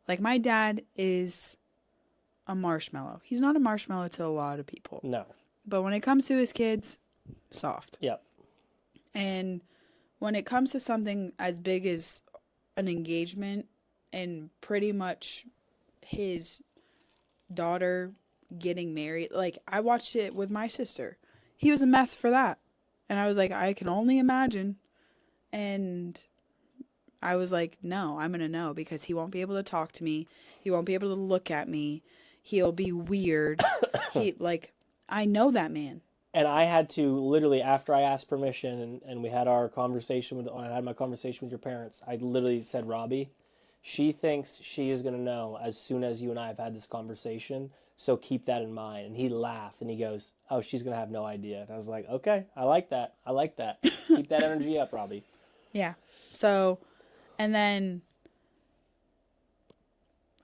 C: Like, my dad is a marshmallow. He's not a marshmallow to a lot of people.
B: No.
C: But when it comes to his kids, soft.
B: Yep.
C: And when it comes to something as big as an engagement and pretty much his daughter getting married, like, I watched it with my sister. He was a mess for that. And I was like, I can only imagine. And I was like, no, I'm going to know, because he won't be able to talk to me. He won't be able to look at me. He'll be weird. I know that man.
B: And I had to literally, after I asked permission and we had our conversation I had my conversation with your parents, I literally said, Robbie, she thinks she is going to know as soon as you and I have had this conversation. So keep that in mind. And he laughed and he goes, oh, she's going to have no idea. And I was like, okay, I like that. Keep that energy up, Robbie.
C: Yeah. So, and then,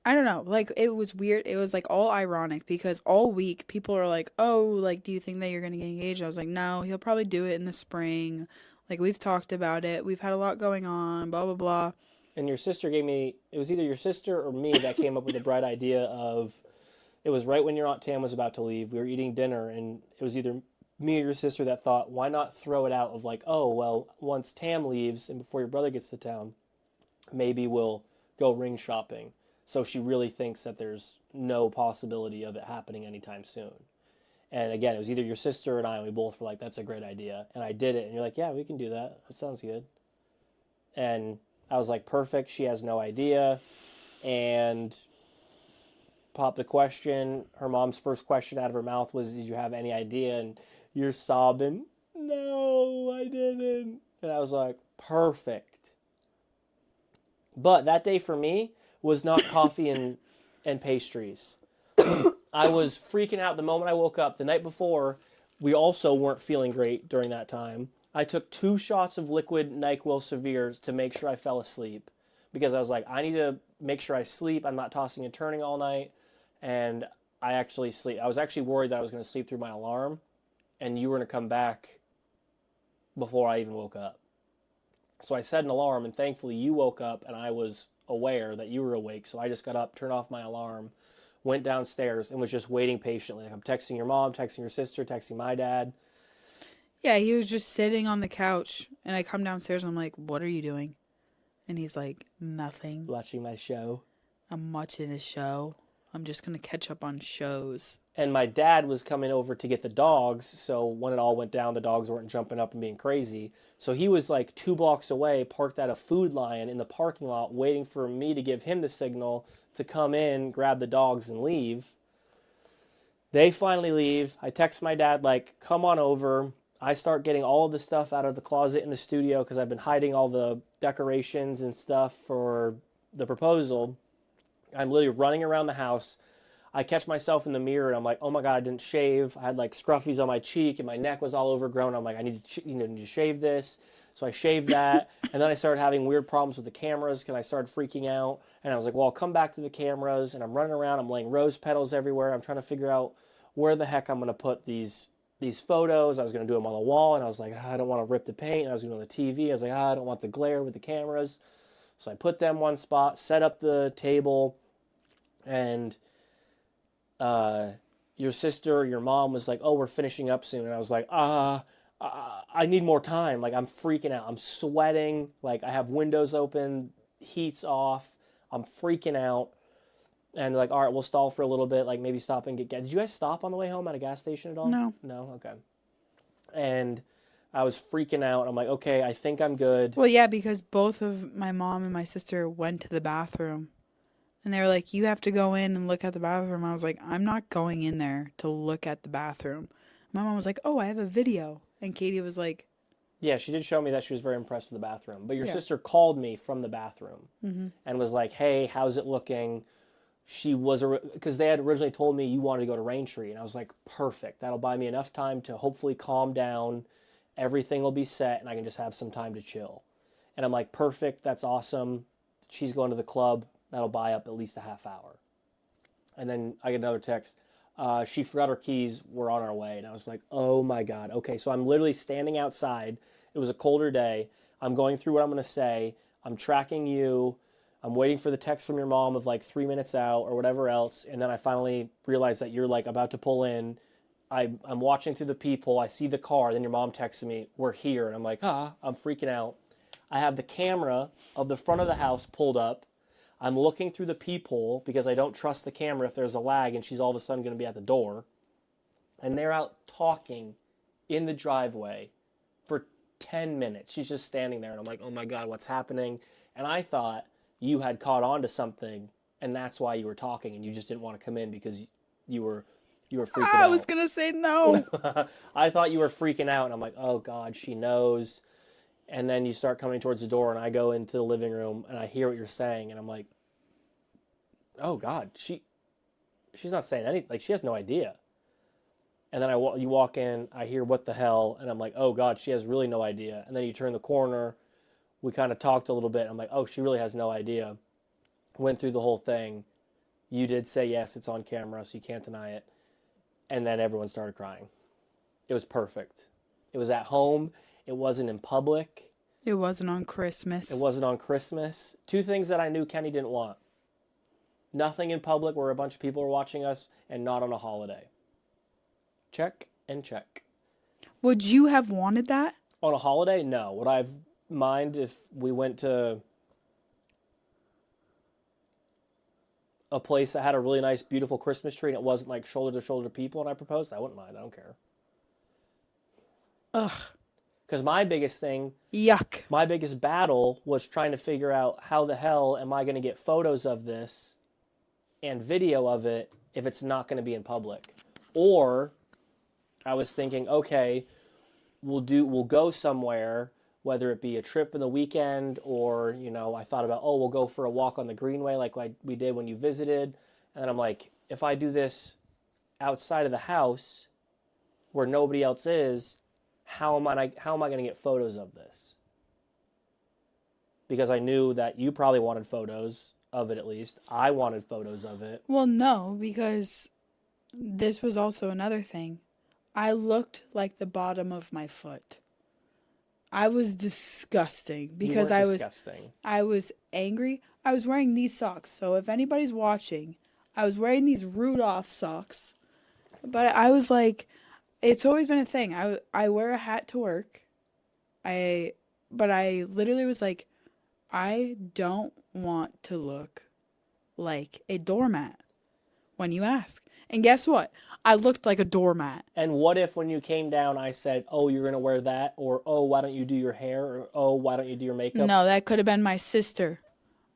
C: I don't know, like, it was weird. It was, like, all ironic, because all week people are like, oh, like, do you think that you're going to get engaged? I was like, no, he'll probably do it in the spring. Like, we've talked about it. We've had a lot going on, blah, blah, blah.
B: And your sister it was either your sister or me that came up with the bright idea of, it was right when your Aunt Tam was about to leave. We were eating dinner, and it was either me or your sister that thought, why not throw it out of like, oh, well, once Tam leaves and before your brother gets to town, maybe we'll go ring shopping. So she really thinks that there's no possibility of it happening anytime soon. And again, it was either your sister and I, and we both were like, that's a great idea. And I did it, and you're like, yeah, we can do that. That sounds good. And I was like, perfect. She has no idea. And popped the question. Her mom's first question out of her mouth was, did you have any idea? And you're sobbing, no, I didn't. And I was like, perfect. But that day for me was not coffee and pastries. I was freaking out the moment I woke up. The night before, we also weren't feeling great during that time. I took 2 shots of liquid NyQuil Severe to make sure I fell asleep, because I was like, I need to make sure I sleep. I'm not tossing and turning all night. And I actually sleep. I was actually worried that I was going to sleep through my alarm, and you were going to come back before I even woke up. So I set an alarm, and thankfully you woke up, and I was aware that you were awake. So I just got up, turned off my alarm, went downstairs, and was just waiting patiently. Like, I'm texting your mom, texting your sister, texting my dad.
C: Yeah, he was just sitting on the couch, and I come downstairs, and I'm like, what are you doing? And he's like, nothing.
B: Watching my show.
C: I'm watching a show. I'm just going to catch up on shows.
B: And my dad was coming over to get the dogs, so when it all went down, the dogs weren't jumping up and being crazy. So he was like 2 blocks away, parked at a Food Lion in the parking lot, waiting for me to give him the signal to come in, grab the dogs, and leave. They finally leave. I text my dad, like, come on over. I start getting all of the stuff out of the closet in the studio, because I've been hiding all the decorations and stuff for the proposal. I'm literally running around the house. I catch myself in the mirror, and I'm like, oh my God, I didn't shave. I had like scruffies on my cheek, and my neck was all overgrown. I'm like, I need to shave this. So I shaved that, and then I started having weird problems with the cameras, because I started freaking out. And I was like, well, I'll come back to the cameras, and I'm running around. I'm laying rose petals everywhere. I'm trying to figure out where the heck I'm going to put these photos. I was going to do them on the wall, and I was like, I don't want to rip the paint. And I was going to do it on the TV. I was like, I don't want the glare with the cameras. So I put them one spot, set up the table, and your sister, your mom was like, oh, we're finishing up soon. And I was like, I need more time. Like, I'm freaking out. I'm sweating. Like, I have windows open, heat's off. I'm freaking out. And they're like, all right, we'll stall for a little bit. Like, maybe stop and get gas. Did you guys stop on the way home at a gas station at all?
C: No.
B: No? Okay. And I was freaking out. I'm like, okay, I think I'm good.
C: Well, yeah, because both of my mom and my sister went to the bathroom. And they were like, you have to go in and look at the bathroom. I was like, I'm not going in there to look at the bathroom. My mom was like, oh, I have a video. And Katie was like...
B: Yeah, she did show me that she was very impressed with the bathroom. But your sister called me from the bathroom and was like, hey, how's it looking? She was... Because they had originally told me you wanted to go to Raintree. And I was like, perfect. That'll buy me enough time to hopefully calm down. Everything will be set, and I can just have some time to chill. And I'm like, perfect. That's awesome. She's going to the club. That'll buy up at least a half hour. And then I get another text. She forgot her keys. We're on our way. And I was like, oh my God. Okay, so I'm literally standing outside. It was a colder day. I'm going through what I'm going to say. I'm tracking you. I'm waiting for the text from your mom of like 3 minutes out or whatever else. And then I finally realize that you're like about to pull in. I'm watching through the peephole. I see the car. Then your mom texted me, we're here. And I'm like, I'm freaking out. I have the camera of the front of the house pulled up. I'm looking through the peephole because I don't trust the camera if there's a lag and she's all of a sudden going to be at the door. And they're out talking in the driveway for 10 minutes. She's just standing there and I'm like, oh my God, what's happening? And I thought you had caught on to something and that's why you were talking and you just didn't want to come in because you were freaking out.
C: I was going to say no.
B: I thought you were freaking out and I'm like, oh God, she knows. And then you start coming towards the door and I go into the living room and I hear what you're saying and I'm like, oh God, she's not saying anything. Like, she has no idea. And then you walk in, I hear what the hell, and I'm like, oh God, she has really no idea. And then you turn the corner, we kind of talked a little bit. I'm like, oh, she really has no idea. Went through the whole thing. You did say yes, it's on camera, so you can't deny it. And then everyone started crying. It was perfect. It was at home. It wasn't in public.
C: It wasn't on Christmas.
B: It wasn't on Christmas. Two things that I knew Kenny didn't want. Nothing in public where a bunch of people are watching us, and not on a holiday. Check and check.
C: Would you have wanted that?
B: On a holiday? No. Would I mind if we went to a place that had a really nice, beautiful Christmas tree and it wasn't like shoulder to shoulder people and I proposed? I wouldn't mind. I don't care.
C: Ugh.
B: Because my biggest thing,
C: Yuck.
B: my biggest battle was trying to figure out how the hell am I going to get photos of this and video of it if it's not going to be in public. Or I was thinking, okay, we'll go somewhere, whether it be a trip in the weekend or, I thought about, we'll go for a walk on the Greenway like we did when you visited. And then I'm like, if I do this outside of the house where nobody else is, how am I going to get photos of this? Because I knew that you probably wanted photos of it at least. I wanted photos of it.
C: Well, no, because this was also another thing. I looked like the bottom of my foot. I was disgusting because I was angry. I was wearing these socks. So if anybody's watching, I was wearing these Rudolph socks. But I was like, it's always been a thing. I wear a hat to work. But I literally was like, I don't want to look like a doormat when you ask. And guess what? I looked like a doormat.
B: And what if when you came down, I said, oh, you're going to wear that? Or, oh, why don't you do your hair? Or, oh, why don't you do your makeup?
C: No, that could have been my sister.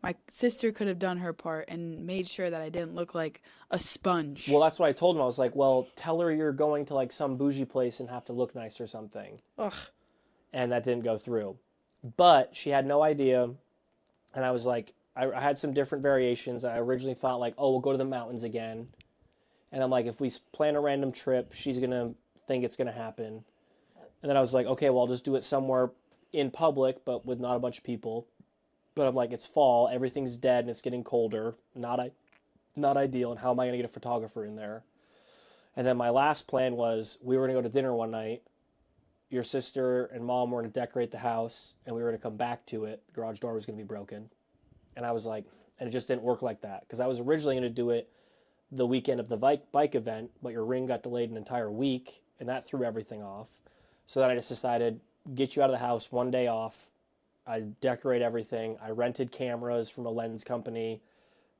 C: My sister could have done her part and made sure that I didn't look like a sponge.
B: Well, that's what I told him. I was like, well, tell her you're going to like some bougie place and have to look nice or something.
C: Ugh.
B: And that didn't go through. But she had no idea. And I was like, I had some different variations. I originally thought like, oh, we'll go to the mountains again. And I'm like, if we plan a random trip, she's going to think it's going to happen. And then I was like, okay, well, I'll just do it somewhere in public, but with not a bunch of people. But I'm like, it's fall, everything's dead, and it's getting colder. Not ideal, and how am I going to get a photographer in there? And then my last plan was we were going to go to dinner one night. Your sister and mom were going to decorate the house, and we were going to come back to it. The garage door was going to be broken. And I was like, and it just didn't work like that. Because I was originally going to do it the weekend of the bike event, but your ring got delayed an entire week, and that threw everything off. So then I just decided, get you out of the house, one day off. I decorate everything. I rented cameras from a lens company,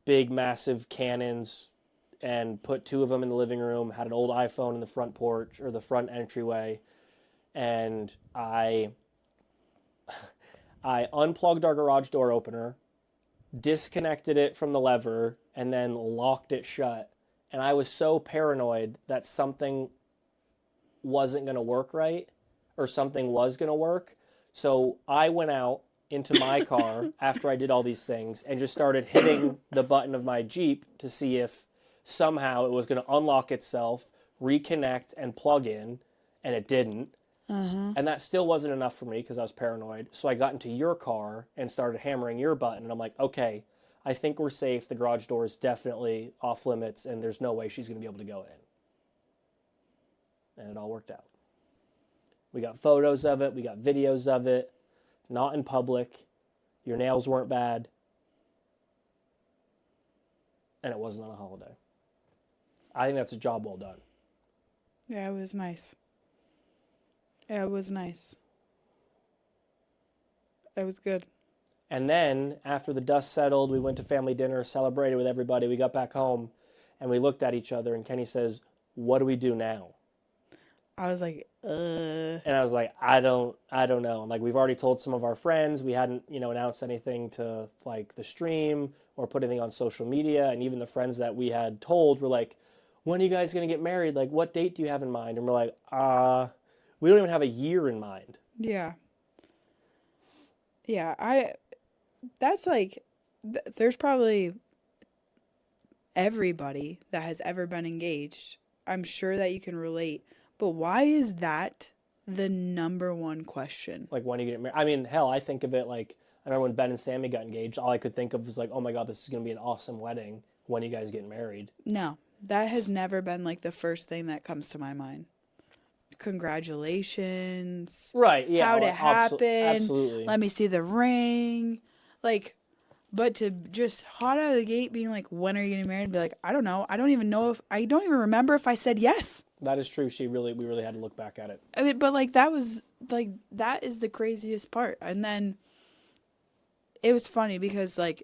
B: big, massive Canons, and put 2 of them in the living room, had an old iPhone in the front porch, or the front entryway, and I unplugged our garage door opener, disconnected it from the lever, and then locked it shut. And I was so paranoid that something wasn't going to work right, or something was going to work. So I went out into my car after I did all these things and just started hitting the button of my Jeep to see if somehow it was going to unlock itself, reconnect, and plug in, and it didn't. And that still wasn't enough for me because I was paranoid. So I got into your car and started hammering your button. And I'm like, okay, I think we're safe. The garage door is definitely off limits, and there's no way she's going to be able to go in. And it all worked out. We got photos of it. We got videos of it. Not in public. Your nails weren't bad. And it wasn't on a holiday. I think that's a job well done.
C: Yeah, it was nice. Yeah, it was nice. It was good.
B: And then, after the dust settled, we went to family dinner, celebrated with everybody. We got back home, and we looked at each other, and Kenny says, what do we do now?
C: I was like,
B: And I was like, I don't know. Like, we've already told some of our friends. We hadn't, announced anything to, like, the stream or put anything on social media. And even the friends that we had told were like, when are you guys going to get married? Like, what date do you have in mind? And we're like, we don't even have a year in mind.
C: yeah. Yeah, that's like, there's probably everybody that has ever been engaged. I'm sure that you can relate. But why is that the number one question?
B: Like, when are you getting married? I mean, hell, I think of it like, I remember when Ben and Sammy got engaged, all I could think of was like, oh my God, this is going to be an awesome wedding. When are you guys getting married?
C: No, that has never been like the first thing that comes to my mind. Congratulations.
B: Right, yeah.
C: How'd it happen?
B: Absolutely.
C: Let me see the ring. Like, but to just hot out of the gate being like, when are you getting married? And be like, I don't know. I don't even remember if I said yes.
B: That is true. We really had to look back at it.
C: I mean, but like that is the craziest part. And then it was funny because like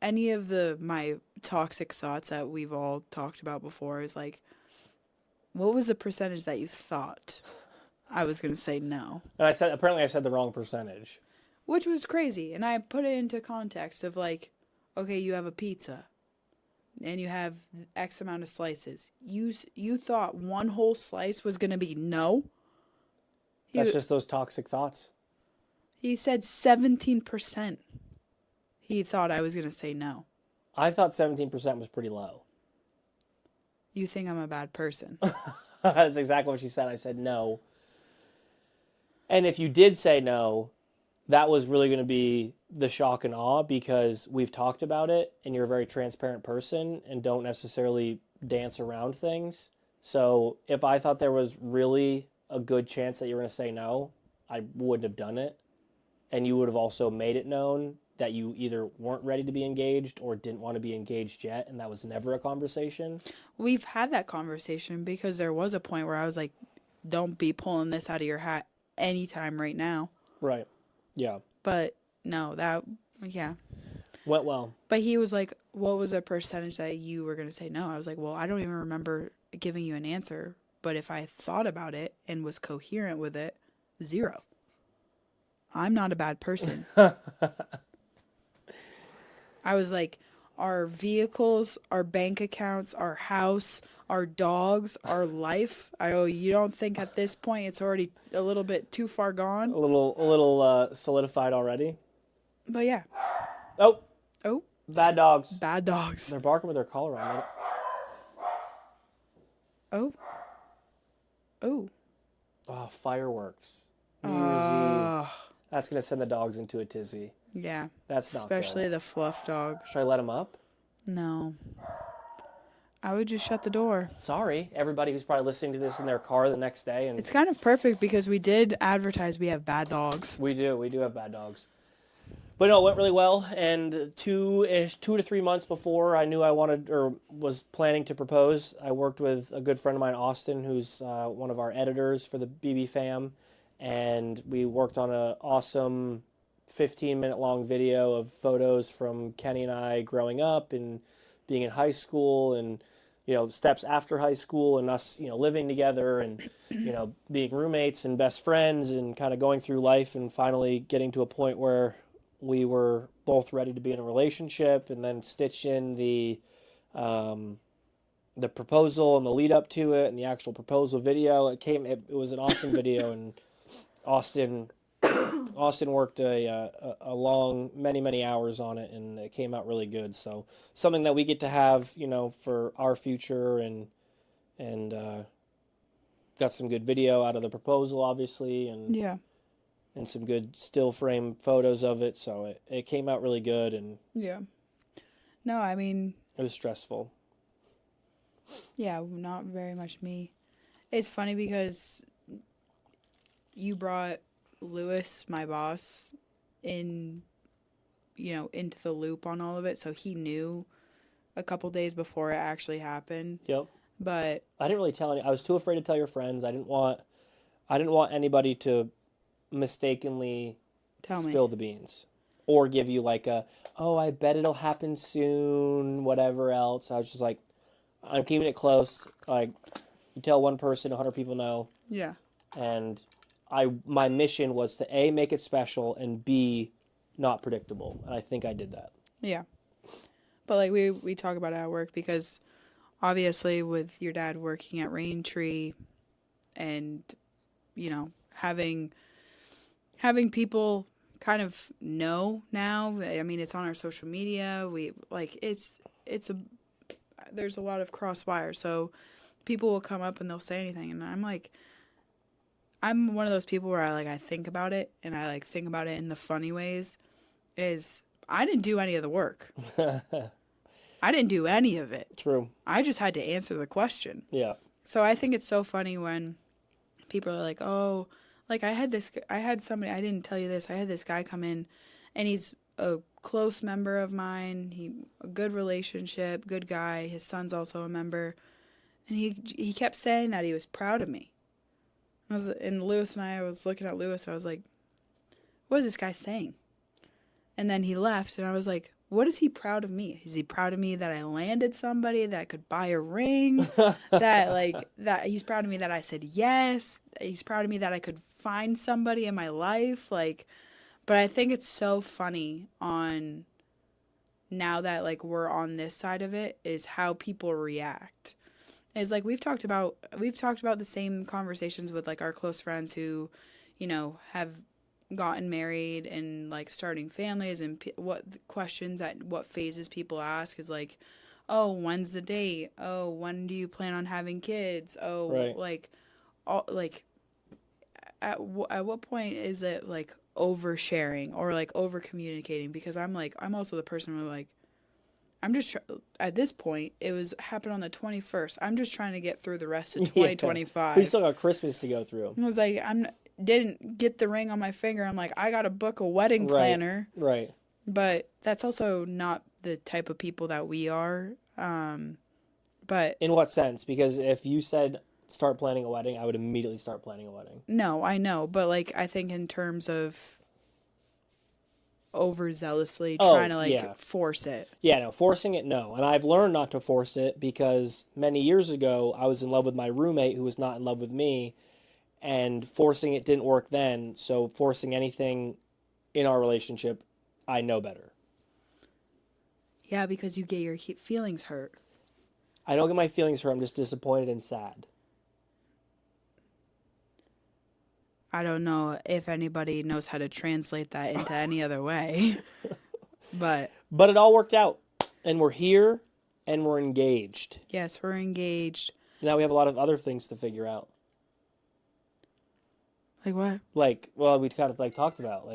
C: any of my toxic thoughts that we've all talked about before is like, what was the percentage that you thought I was going to say no?
B: And I said the wrong percentage.
C: Which was crazy. And I put it into context of like, okay, you have a pizza and you have X amount of slices. You thought one whole slice was going to be no?
B: That's just those toxic thoughts.
C: He said 17%. He thought I was going to say no.
B: I thought 17% was pretty low.
C: You think I'm a bad person.
B: That's exactly what she said. I said no. And if you did say no, that was really going to be the shock and awe because we've talked about it and you're a very transparent person and don't necessarily dance around things. So if I thought there was really a good chance that you were going to say no, I wouldn't have done it. And you would have also made it known that you either weren't ready to be engaged or didn't want to be engaged yet, and that was never a conversation.
C: We've had that conversation because there was a point where I was like, don't be pulling this out of your hat anytime right now.
B: Right. Yeah.
C: But no, yeah.
B: Went well.
C: But he was like, what was a percentage that you were going to say no? I was like, well, I don't even remember giving you an answer. But if I thought about it and was coherent with it, 0. I'm not a bad person. I was like, our vehicles, our bank accounts, our house, our dogs, our life. You don't think at this point it's already a little bit too far gone?
B: A little solidified already.
C: But yeah.
B: Oh.
C: Oh.
B: Bad dogs.
C: Bad dogs.
B: They're barking with their collar on it.
C: Oh. Oh.
B: Oh, fireworks. New Year's Eve. That's going to send the dogs into a tizzy.
C: Yeah.
B: That's not
C: Especially
B: good.
C: the fluff dog.
B: Should I let him up?
C: No. I would just shut the door.
B: Sorry, everybody who's probably listening to this in their car the next day. And
C: it's kind of perfect because we did advertise we have bad dogs.
B: We do have bad dogs. But no, it went really well. And 2 to 3 months before I knew I wanted or was planning to propose, I worked with a good friend of mine, Austin, who's one of our editors for the BB Fam. And we worked on an awesome 15-minute long video of photos from Kenny and I growing up and being in high school and, steps after high school and us, living together and, being roommates and best friends and kind of going through life and finally getting to a point where we were both ready to be in a relationship and then stitch in the proposal and the lead up to it and the actual proposal video. It was an awesome video, and Austin worked a long, many hours on it, and it came out really good. So something that we get to have, for our future, and got some good video out of the proposal, obviously, and
C: yeah,
B: and some good still frame photos of it. So it came out really good, and
C: yeah. No, I mean,
B: It was stressful.
C: yeah, not very much me. It's funny because you brought Lewis, my boss, in, into the loop on all of it, so he knew a couple days before it actually happened.
B: Yep.
C: But
B: I didn't really tell any. I was too afraid to tell your friends. I didn't want anybody to mistakenly spill the beans or give you like oh, I bet it'll happen soon, whatever else. I was just like, I'm keeping it close. Like, you tell one person, 100 people know.
C: Yeah.
B: And my mission was to A, make it special, and B, not predictable. And I think I did that.
C: Yeah. But like we talk about it at work because obviously with your dad working at Raintree and, having people kind of know now. I mean, it's on our social media. We like there's a lot of crossfire. So people will come up and they'll say anything, and I'm like, I'm one of those people where I think about it, and I think about it in the funny ways. Is I didn't do any of the work. I didn't do any of it.
B: True.
C: I just had to answer the question.
B: Yeah.
C: So I think it's so funny when people are like, oh, like I had somebody, I didn't tell you this, I had this guy come in, and he's a close member of mine, a good relationship, good guy, his son's also a member, and he kept saying that he was proud of me. And Lewis and I was looking at Lewis, and I was like, what is this guy saying? And then he left, and I was like, what is he proud of me? Is he proud of me that I landed somebody that could buy a ring? that he's proud of me that I said yes. He's proud of me that I could find somebody in my life. But I think it's so funny on now that we're on this side of it is how people react. It's like we've talked about the same conversations with our close friends who, have gotten married and starting families, and what questions at what phases people ask is oh, when's the date? Oh, when do you plan on having kids? Oh,
B: right.
C: At what point is it oversharing or over communicating? Because I'm also the person who I'm just at this point it was happened on the 21st. I'm just trying to get through the rest of 2025.
B: We still got Christmas to go through.
C: I was didn't get the ring on my finger. I'm I got to book a wedding planner.
B: Right.
C: But that's also not the type of people that we are. But
B: in what sense? Because if you said start planning a wedding, I would immediately start planning a wedding.
C: No, I know. But I think in terms of overzealously trying to force it.
B: Yeah, no, forcing it, no. And I've learned not to force it because many years ago I was in love with my roommate who was not in love with me. And forcing it didn't work then, so forcing anything in our relationship, I know better.
C: Yeah, because you get your feelings hurt.
B: I don't get my feelings hurt, I'm just disappointed and sad.
C: I don't know if anybody knows how to translate that into any other way. But
B: it all worked out, and we're here, and we're engaged.
C: Yes, we're engaged.
B: Now we have a lot of other things to figure out.
C: Like what?
B: We kind of talked about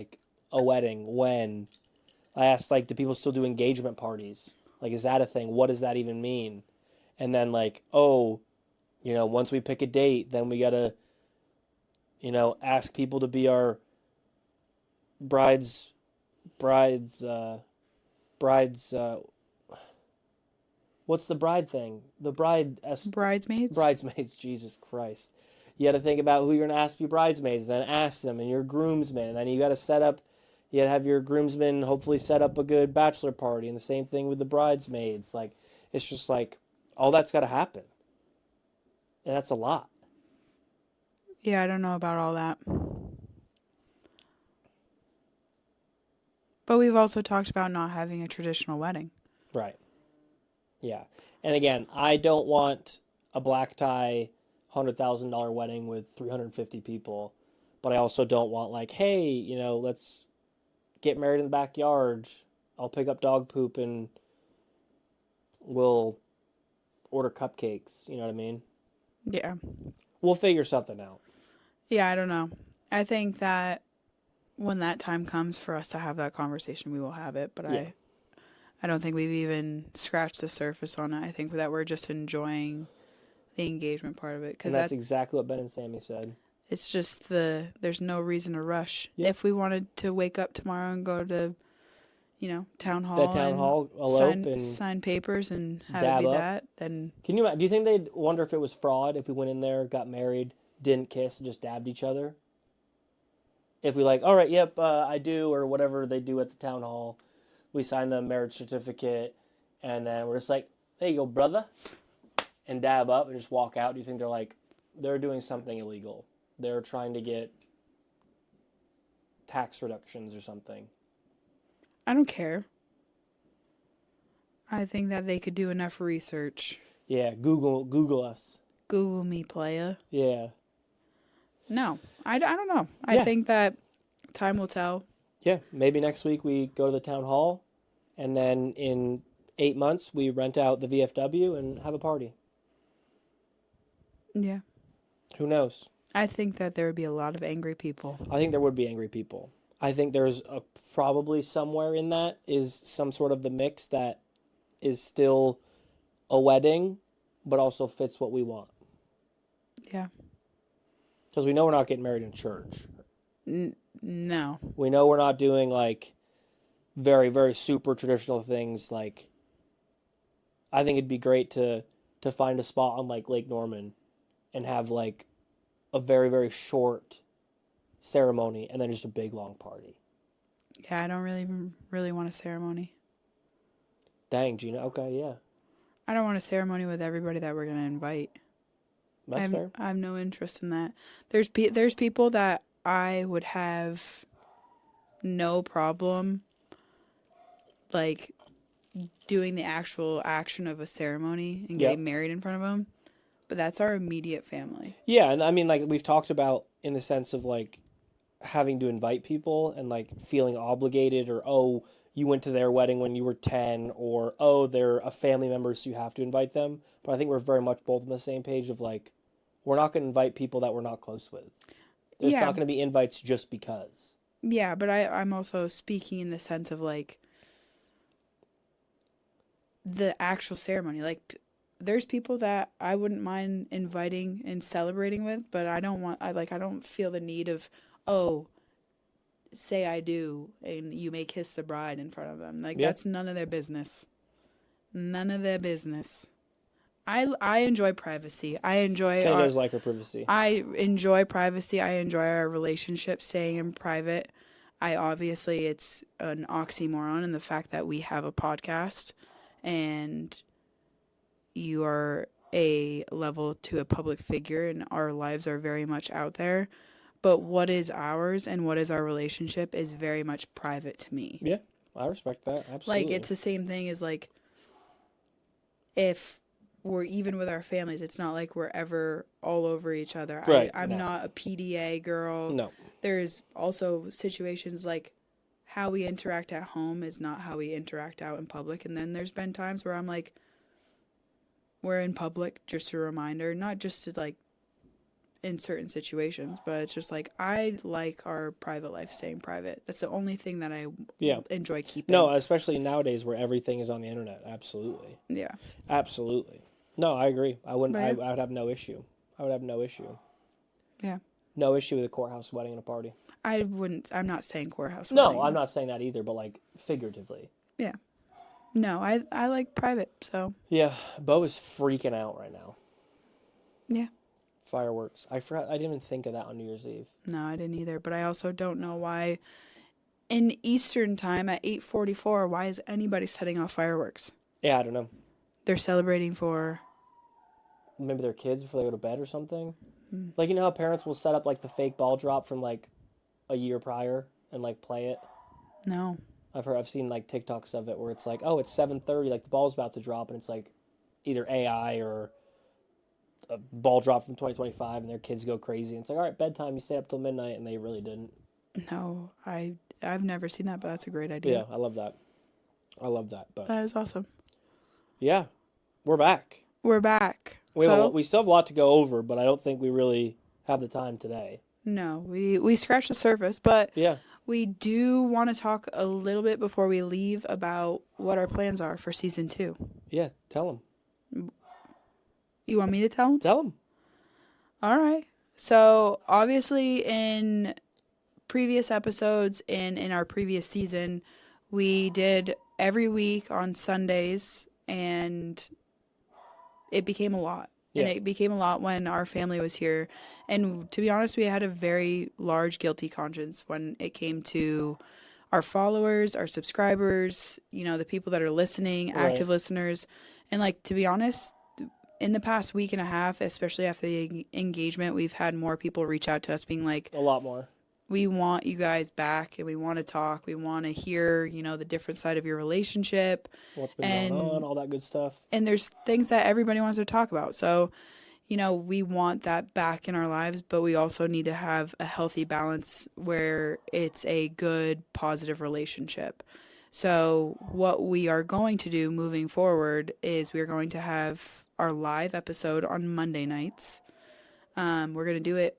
B: a wedding. When I asked do people still do engagement parties? Is that a thing? What does that even mean? And then once we pick a date, then we gotta ask people to be our brides. What's the bride thing? The
C: Bridesmaids.
B: Bridesmaids. Jesus Christ. You got to think about who you're going to ask to be bridesmaids, then ask them, and your groomsmen, and then you got to have your groomsmen hopefully set up a good bachelor party, and the same thing with the bridesmaids. It's just all that's got to happen. And that's a lot.
C: Yeah, I don't know about all that. But we've also talked about not having a traditional wedding.
B: Right. Yeah. And again, I don't want a black tie $100,000 wedding with 350 people, but I also don't want hey, let's get married in the backyard. I'll pick up dog poop and we'll order cupcakes. You know what I mean?
C: Yeah.
B: We'll figure something out.
C: Yeah, I don't know. I think that when that time comes for us to have that conversation, we will have it. But yeah. I don't think we've even scratched the surface on it. I think that we're just enjoying the engagement part of it.
B: And that's exactly what Ben and Sammy said.
C: It's just there's no reason to rush.
B: Yeah.
C: If we wanted to wake up tomorrow and go to, town hall,
B: That town hall, elope and
C: sign papers and have
B: dab
C: it be
B: up.
C: that, then
B: do you think they'd wonder if it was fraud if we went in there, got married, didn't kiss, and just dabbed each other? If we all right, yep, I do, or whatever they do at the town hall, we sign the marriage certificate, and then we're just like, there you go, brother, and dab up and just walk out. Do you think they're doing something illegal? They're trying to get tax reductions or something.
C: I don't care. I think that they could do enough research.
B: Yeah, Google us.
C: Google me, playa.
B: Yeah.
C: No, I don't know.
B: Yeah.
C: I think that time will tell.
B: Yeah, maybe next week we go to the town hall, and then in 8 months we rent out the VFW and have a party.
C: Yeah.
B: Who knows?
C: I think that there would be a lot of angry people.
B: I think there would be angry people. I think there's probably somewhere in that is some sort of the mix that is still a wedding, but also fits what we want.
C: Yeah.
B: Because we know we're not getting married in church.
C: No.
B: We know we're not doing very, very super traditional things. I think it'd be great to find a spot on Lake Norman and have a very, very short ceremony and then just a big long party.
C: Yeah, I don't really want a ceremony.
B: Dang, Gina. Okay, yeah.
C: I don't want a ceremony with everybody that we're going to invite.
B: That's fair.
C: I have no interest in that. There's people that I would have no problem doing the actual action of a ceremony and getting married in front of them, but that's our immediate family.
B: Yeah, and I mean we've talked about in the sense of having to invite people and feeling obligated, or you went to their wedding when you were 10, or they're a family member so you have to invite them. But I think we're very much both on the same page of we're not going to invite people that we're not close with. There's not going to be invites just because.
C: Yeah, but I'm also speaking in the sense of the actual ceremony. There's people that I wouldn't mind inviting and celebrating with, but I don't feel the need of, say I do and you may kiss the bride in front of them. That's none of their business. None of their business. I enjoy privacy. Kenny
B: does like her privacy.
C: I enjoy privacy. I enjoy our relationship staying in private. Obviously it's an oxymoron in the fact that we have a podcast and you are a level to a public figure and our lives are very much out there. But what is ours and what is our relationship is very much private to me.
B: Yeah, I respect that. Absolutely.
C: It's the same thing as if we're even with our families, it's not like we're ever all over each other.
B: Right.
C: I'm not a PDA girl.
B: No.
C: There's also situations how we interact at home is not how we interact out in public. And then there's been times where I'm we're in public, just a reminder, not just to in certain situations, but it's just I like our private life staying private. That's the only thing that I enjoy keeping.
B: No, especially nowadays where everything is on the internet. Absolutely.
C: Yeah.
B: Absolutely. No, I agree. I wouldn't. I would have no issue. I would have no issue.
C: Yeah.
B: No issue with a courthouse wedding and a party.
C: I wouldn't. I'm not saying courthouse
B: No,
C: wedding.
B: I'm not saying that either. But figuratively.
C: Yeah. No, I like private. So.
B: Yeah, Bo is freaking out right now.
C: Yeah.
B: Fireworks. I forgot. I didn't even think of that on New Year's Eve.
C: No, I didn't either. But I also don't know why, in Eastern time at 8:44, why is anybody setting off fireworks?
B: Yeah, I don't know.
C: They're celebrating for.
B: Maybe their kids before they go to bed or something. You know how parents will set up the fake ball drop from a year prior and play it.
C: No.
B: I've seen TikToks of it where it's it's 7:30, the ball's about to drop, and it's either AI or a ball drop from 2025, and their kids go crazy. And it's all right, bedtime. You stay up till midnight, and they really didn't.
C: No, I've never seen that, but that's a great idea.
B: Yeah, I love that. But
C: that is awesome.
B: Yeah, we're back.
C: We're back.
B: We still have a lot to go over, but I don't think we really have the time today.
C: No, we scratched the surface, but
B: yeah,
C: We do want to talk a little bit before we leave about what our plans are for season 2.
B: Yeah, tell them.
C: You want me to tell them?
B: Tell them.
C: All right. So, obviously, in previous episodes and in our previous season, we did every week on Sundays, and it became a lot.
B: Yeah.
C: And it became a lot when our family was here. And to be honest, we had a very large guilty conscience when it came to our followers, our subscribers, the people that are listening, active listeners. And to be honest, in the past week and a half, especially after the engagement, we've had more people reach out to us being like,
B: a lot more.
C: We want you guys back, and we want to talk. We want to hear, the different side of your relationship.
B: What's been going on, all that good stuff.
C: And there's things that everybody wants to talk about. So, we want that back in our lives, but we also need to have a healthy balance where it's a good, positive relationship. So what we are going to do moving forward is we're going to have our live episode on Monday nights. We're going to do it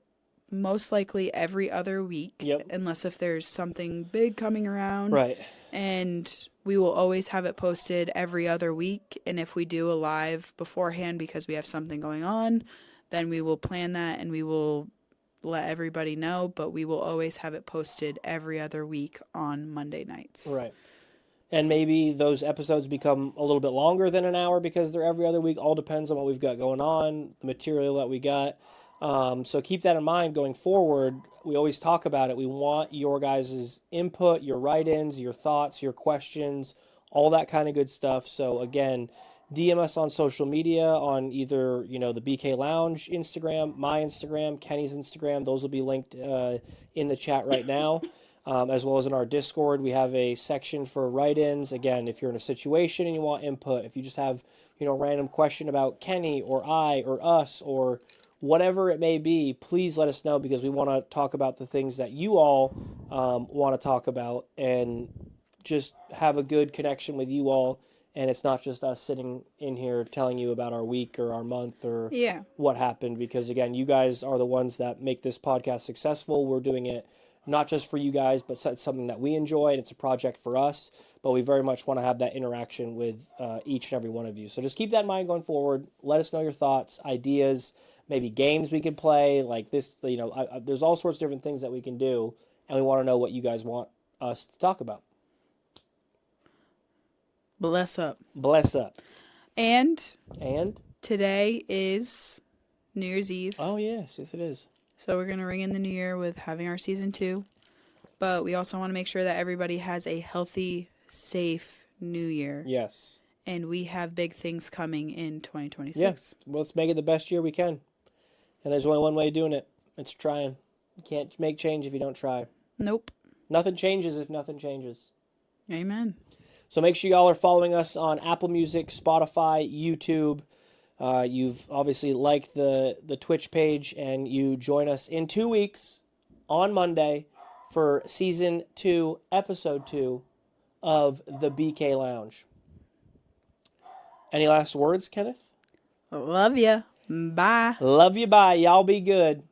C: most likely every other week, unless if there's something big coming around.
B: Right.
C: And we will always have it posted every other week. And if we do a live beforehand because we have something going on, then we will plan that and we will let everybody know. But we will always have it posted every other week on Monday nights.
B: Right. And maybe those episodes become a little bit longer than an hour because they're every other week. All depends on what we've got going on, the material that we got. So keep that in mind going forward. We always talk about it. We want your guys' input, your write-ins, your thoughts, your questions, all that kind of good stuff. So again, DM us on social media on either, the BK Lounge Instagram, my Instagram, Kenny's Instagram. Those will be linked in the chat right now, as well as in our Discord. We have a section for write-ins. Again, if you're in a situation and you want input, if you just have, a random question about Kenny or I or us or whatever it may be, please let us know because we want to talk about the things that you all want to talk about and just have a good connection with you all. And it's not just us sitting in here telling you about our week or our month or what happened. Because, again, you guys are the ones that make this podcast successful. We're doing it not just for you guys, but it's something that we enjoy, and it's a project for us. But we very much want to have that interaction with each and every one of you. So just keep that in mind going forward. Let us know your thoughts, ideas, maybe games we could play like this. There's all sorts of different things that we can do, and we want to know what you guys want us to talk about.
C: Bless up.
B: Bless up.
C: And
B: today
C: is New Year's Eve.
B: Oh, yes it is.
C: So we're going to ring in the new year with having our season 2. But we also want to make sure that everybody has a healthy, safe new year.
B: Yes.
C: And we have big things coming in 2026.
B: Yes. Well, let's make it the best year we can. And there's only one way of doing it. It's trying. You can't make change if you don't try.
C: Nope.
B: Nothing changes if nothing changes.
C: Amen.
B: So make sure y'all are following us on Apple Music, Spotify, YouTube. You've obviously liked the Twitch page, and you join us in 2 weeks on Monday for Season 2, Episode 2 of the BK Lounge. Any last words, Kenneth?
C: Love ya. Bye.
B: Love you. Bye. Y'all be good.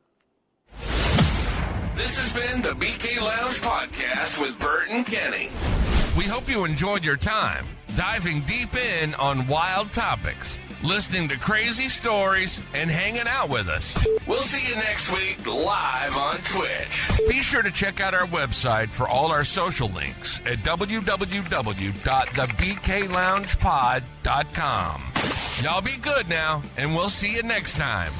A: This has been the BK Lounge Podcast with Burt and Kenny. We hope you enjoyed your time diving deep in on wild topics, listening to crazy stories, and hanging out with us. We'll see you next week live on Twitch. Be sure to check out our website for all our social links at www.thebkloungepod.com. Y'all be good now, and we'll see you next time.